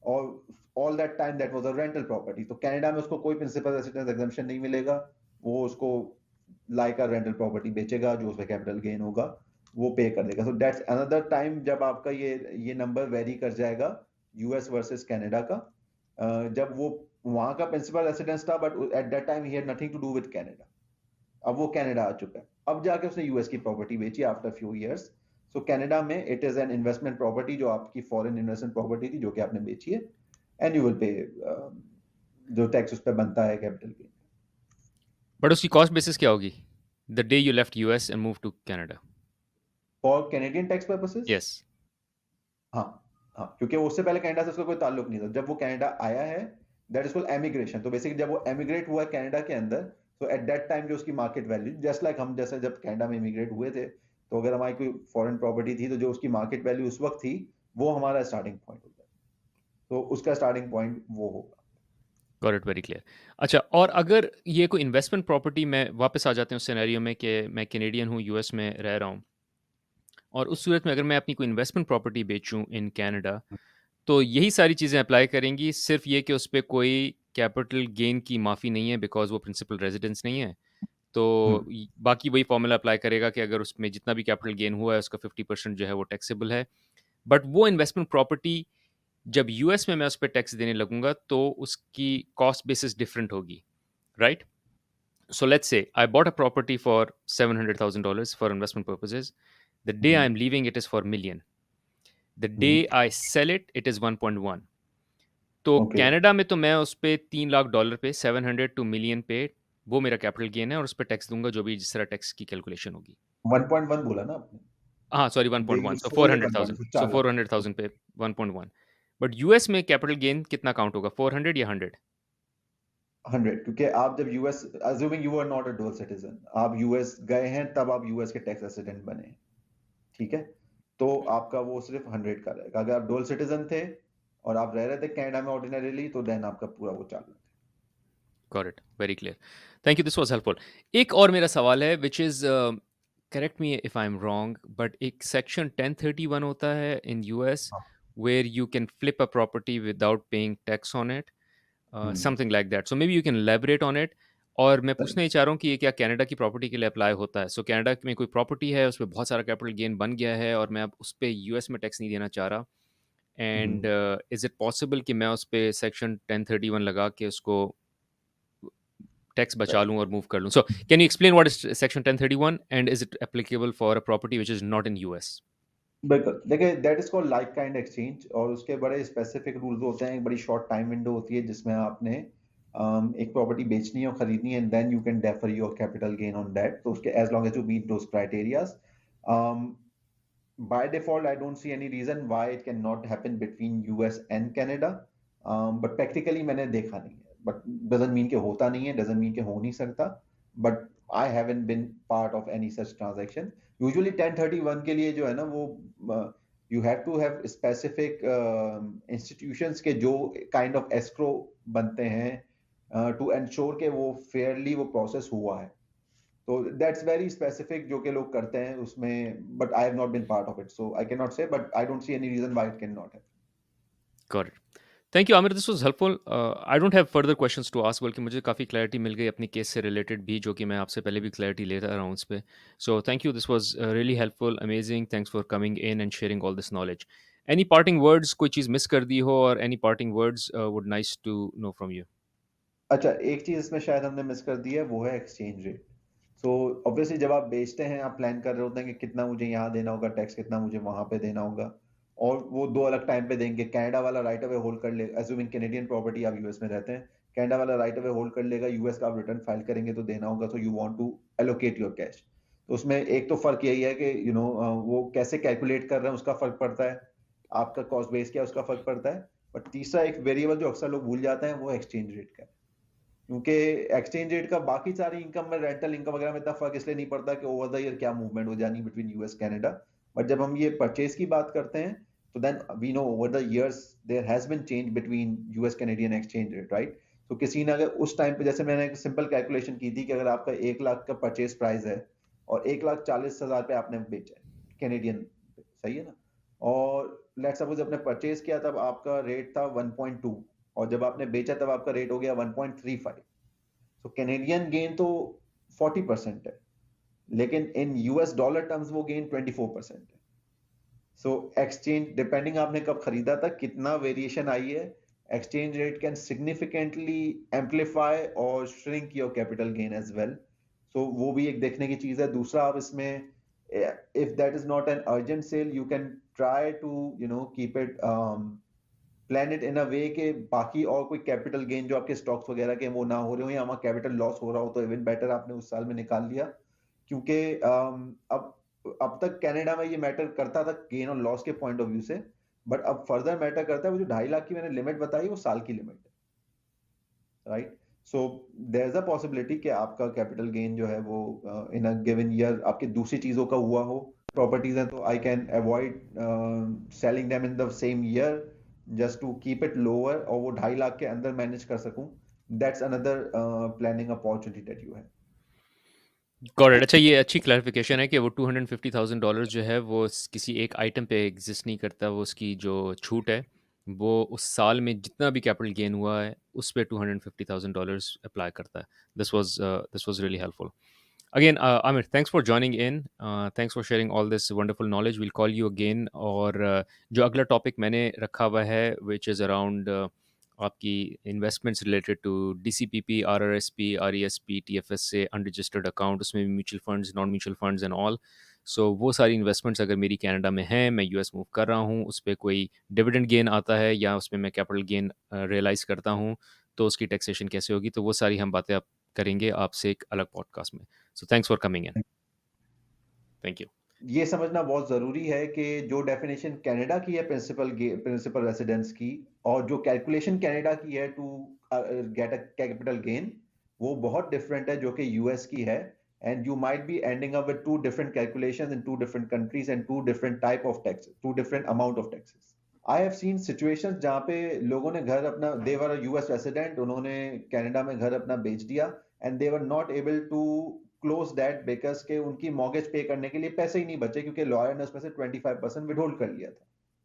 और all that time that was a rental property. तो कनाडा में उसको कोई प्रिंसिपल रेसिडेंस एग्जम्पशन नहीं मिलेगा, वो उसको लाइक अ रेंटल प्रॉपर्टी बेचेगा, जो उसका कैपिटल गेन होगा वो पे कर देगा। सो दैट्स अनदर टाइम जब आपका ये नंबर वेरी कर जाएगा यूएस वर्सेस कनाडा का। जब वो वहां का प्रिंसिपल रेसिडेंस था, but at that time he had nothing to do with Canada. अब वो कनाडा आ चुका है, अब जाके उसने यूएस की प्रॉपर्टी बेची after few years. So Canada में it is an investment property, जो आपकी फॉरेन इन्वेस्टमेंट प्रॉपर्टी थी जो कि आपने बेची है, एंड यू विल पे जो टैक्स उस पर बनता है कैपिटल गेन।
बट उसकी कॉस्ट बेसिस क्या होगी the day you left US and move to Canada?
For Canadian tax purposes,
yes.
हाँ। हाँ, क्योंकि उससे पहले कनाडा से उसका कोई ताल्लुक नहीं था। जब वो कनाडा आया है, दैट इज कॉल्ड एमिग्रेशन। तो बेसिकली जब वो एमिग्रेट हुआ है कनाडा के अंदर, तो एट दैट टाइम जो उसकी मार्केट वैल्यू, जस्ट लाइक हम जैसे जब कनाडा में इमिग्रेट हुए थे, तो अगर हमारी कोई फॉरेन प्रॉपर्टी थी, तो जो उसकी मार्केट वैल्यू उस वक्त थी, वो हमारा स्टार्टिंग पॉइंट होता है। तो उसका स्टार्टिंग पॉइंट वो होगा।
Got it, very clear. अच्छा, और अगर ये कोई इन्वेस्टमेंट प्रॉपर्टी में वापस आ जाते हैं उस सिनेरियो में कि मैं कैनेडियन हूँ, यूएस में रह रहा हूँ, और उस सूरत में अगर मैं अपनी कोई इन्वेस्टमेंट प्रॉपर्टी बेचूं इन कनाडा, तो यही सारी चीज़ें अप्लाई करेंगी, सिर्फ ये कि उस पे कोई कैपिटल गेन की माफ़ी नहीं है बिकॉज वो प्रिंसिपल रेजिडेंस नहीं है। तो
हम्म।
बाकी वही फॉर्मूला अप्लाई करेगा कि अगर उसमें जितना भी कैपिटल गेन हुआ है उसका 50% जो है वो टैक्सेबल है। बट वो इन्वेस्टमेंट प्रॉपर्टी जब यूएस में मैं उस पर टैक्स देने लगूंगा तो उसकी कॉस्ट बेसिस डिफरेंट होगी, right? So let's say I bought a property for $700,000 for investment purposes. The day I'm leaving it is for million. The day I sell it, it is 1.1. तो
okay,
Canada में तो मैं उस पे $3 लाख पे 700 two million पे वो मेरा कैपिटल गेन है और उस पर टैक्स दूंगा जो भी जिस तरह टैक्स की कैलकुलेशन होगी।
1.1 बोला ना आपने?
हाँ sorry,
they
1.1, so
sold it
400,000,
1.1,
so
4 lakh.
400,000 पे 1.1। बट यूएस में कैपिटल गेन कितना काउंट होगा, 400 या 100?
100, क्योंकि आप जब US, assuming you are not a dual citizen, आप यूएस गए हैं तब आप यूएस के टैक्स रेसिडेंट बने हैं, ठीक है? तो आपका वो सिर्फ 100 का रहेगा। अगर आप डुअल सिटीजन थे और आप रह रहे थे कनाडा में ऑर्डिनरीली, तो देन आपका पूरा वो 4 lakh.
Got it, very clear. Thank you, this was helpful. एक और मेरा सवाल है which is, correct me if I am wrong, but एक सेक्शन 1031 होता है इन यूएस
हाँ।
where you can flip a property without paying tax on it,
hmm.
something like that. So maybe you can elaborate on it. और मैं
Right.
पूछना ही चाह रहा हूँ कि ये क्या कनाडा की प्रॉपर्टी के लिए अप्लाई होता है? सो कनाडा में कोई प्रॉपर्टी है, उस पर बहुत सारा कैपिटल गेन बन गया है और मैं अब उस पर यूएस में टैक्स नहीं देना चाह रहा, एंड इज इट पॉसिबल कि मैं उस पर सेक्शन 1031 लगा के उसको टैक्स बचा
Right.
लूँ और मूव कर लूँ? So can you explain what is section 1031 and is it applicable for a property which is not in US?
बिल्कुल, देखिए that is called like kind exchange, और उसके बड़े स्पेसिफिक रूल्स होते हैं। एक बड़ी शॉर्ट टाइम विंडो होती है जिसमें आपने एक प्रॉपर्टी बेचनी है और खरीदनी है, and then you can defer your capital gain on that. तो उसके as long as you meet those criterias, by default I don't see any reason why it cannot happen between US and Canada, but practically मैंने देखा नहीं है, but doesn't mean कि होता नहीं है, doesn't mean कि हो नहीं सकता, but I haven't been part of any such transaction. Usually 1031 के लिए जो है ना वो you have to have specific institutions के जो kind of escrow बनते हैं to ensure कि वो fairly वो process हुआ है। तो दैट्स वेरी स्पेसिफिक जो कि लोग करते हैं उसमें, but I have not been part of it, so I can not say, but I don't see any reason why it can not have.
Got it. Thank you Aamir, this was helpful. I don't have further questions to ask, बल्कि मुझे काफ़ी clarity मिल गई अपनी case से related भी, जो कि मैं आपसे पहले भी क्लैरिटी लेता रहा हूँ उस पर। So thank you, this was really helpful, amazing, thanks for coming in and sharing all this knowledge. Any parting words, कोई चीज़ मिस कर दी हो, और any parting words would nice to know from you?
अच्छा, एक चीज इसमें शायद हमने मिस कर दी है, वो है एक्सचेंज रेट। सो ऑब्वियसली जब आप बेचते हैं, आप प्लान कर रहे होते हैं कि कितना मुझे यहाँ देना होगा टैक्स, कितना मुझे वहां पे देना होगा, और वो दो अलग टाइम पे देंगे। कनाडा वाला राइट अवे होल्ड कर लेगा, एज्यूमिंग कैनेडियन प्रॉपर्टी आप यूएस में रहते हैं, कनाडा वाला राइट अवे होल्ड कर लेगा, यूएस का आप रिटर्न फाइल करेंगे तो देना होगा, so you want to allocate your cash. तो उसमें एक तो फर्क यही है कि वो कैसे कैलकुलेट कर रहे हैं उसका फर्क पड़ता है, आपका कॉस्ट बेस क्या है उसका फर्क पड़ता है। बट तीसरा एक वेरिएबल जो अक्सर लोग भूल जाते हैं, वो एक्सचेंज रेट का है। क्योंकि एक्सचेंज रेट का बाकी सारी इनकम में, रेंटल इनकम वगैरह में इतना फर्क इसलिए नहीं पड़ता कि ओवर द ईयर क्या मूवमेंट हो जानी बिटवीन यूएस कनाडा। बट जब हम ये परचेज की बात करते हैं, तो then we know over the years there has been change between US Canadian exchange rate, right? तो किसी ने अगर उस टाइम पे, जैसे मैंने एक सिंपल कैलकुलेशन की थी कि अगर आपका 1 लाख का परचेज प्राइस है और 1,40,000 पे आपने बेचा है कैनेडियन, सही है ना? और लेट्स सपोज आपने परचेज किया तब आपका रेट था 1.2 और जब आपने बेचा तब आपका रेट हो गया 1.35। सो कैनेडियन गेन तो 40% है, लेकिन इन यूएस डॉलर टर्म्स वो गेन 24% है। सो एक्सचेंज डिपेंडिंग आपने कब खरीदा था, कितना वेरिएशन आई है, exchange rate can significantly amplify और shrink your capital gain as well. So वो भी एक देखने की चीज है। दूसरा, आप इसमें if that is not an urgent sale, you can try to keep it, plan it in a way के बाकी और कोई कैपिटल गेन जो आपके स्टॉक्स वगैरह के वो ना हो रहे हो, या वहाँ कैपिटल लॉस हो रहा हो, तो इवन बेटर आपने उस साल में निकाल लिया। क्योंकि अब तक कनाडा में ये मैटर करता था गेन और लॉस के पॉइंट ऑफ व्यू से, बट अब फर्दर मैटर करता है। वो जो 2.5 लाख की मैंने लिमिट बताई वो साल की लिमिट है, right? So there is a possibility कि आपका कैपिटल गेन जो है वो इन अ गिवन ईयर आपकी दूसरी चीजों का हुआ हो। प्रॉपर्टीज हैं तो I can avoid selling them in the same year just to keep it lower, और वो 2.5 लाख के अंदर मैनेज कर सकूं। That's another planning opportunity that you है।
Got it. अच्छा, ये अच्छी क्लैरिफिकेशन है कि वो $250,000 जो है वो किसी एक आइटम पे एग्जिस्ट नहीं करता। वो उसकी जो छूट है वो उस साल में जितना भी कैपिटल गेन हुआ है उस पे $250,000 अप्लाई करता है। This was really helpful. Again, Amir, thanks for joining in. Thanks for sharing all this wonderful knowledge. We'll call you again. और जो अगला टॉपिक मैंने रखा हुआ है which is around आपकी investments related to DCPP, RRSP, RESP, TFS से unregistered account, उसमें भी mutual funds, non mutual funds and all. So वो सारी इन्वेस्टमेंट्स अगर मेरी कनाडा में हैं, मैं US मूव कर रहा हूँ, उस पर कोई डिविडेंड गेन आता है या उसमें मैं कैपिटल गेन रियलाइज़ करता हूँ, तो उसकी टैक्सेशन कैसे होगी, तो वो सारी हम बातें आप करेंगे आपसे एक अलग पॉडकास्ट में। So thanks for coming in. Thank you.
ये समझना बहुत जरूरी है कि जो डेफिनेशन कनाडा की है प्रिंसिपल रेसिडेंस की, और जो कैलकुलेशन कनाडा की है to get a capital gain, वो बहुत डिफरेंट है जो कि यूएस की है। And you might be ending up with two different calculations in two different countries and two different type of tax, two different amount of taxes. I have seen situations जहाँ पे लोगों ने घर अपना, they were a US resident, उन्होंने Canada में घर अपना बेच दिया and they were not able to close that because के उनकी मॉर्गेज पे करने के लिए पैसे ही नहीं बचे, क्योंकि लॉयर ने उसमें से 25% विदहोल्ड कर लिया था।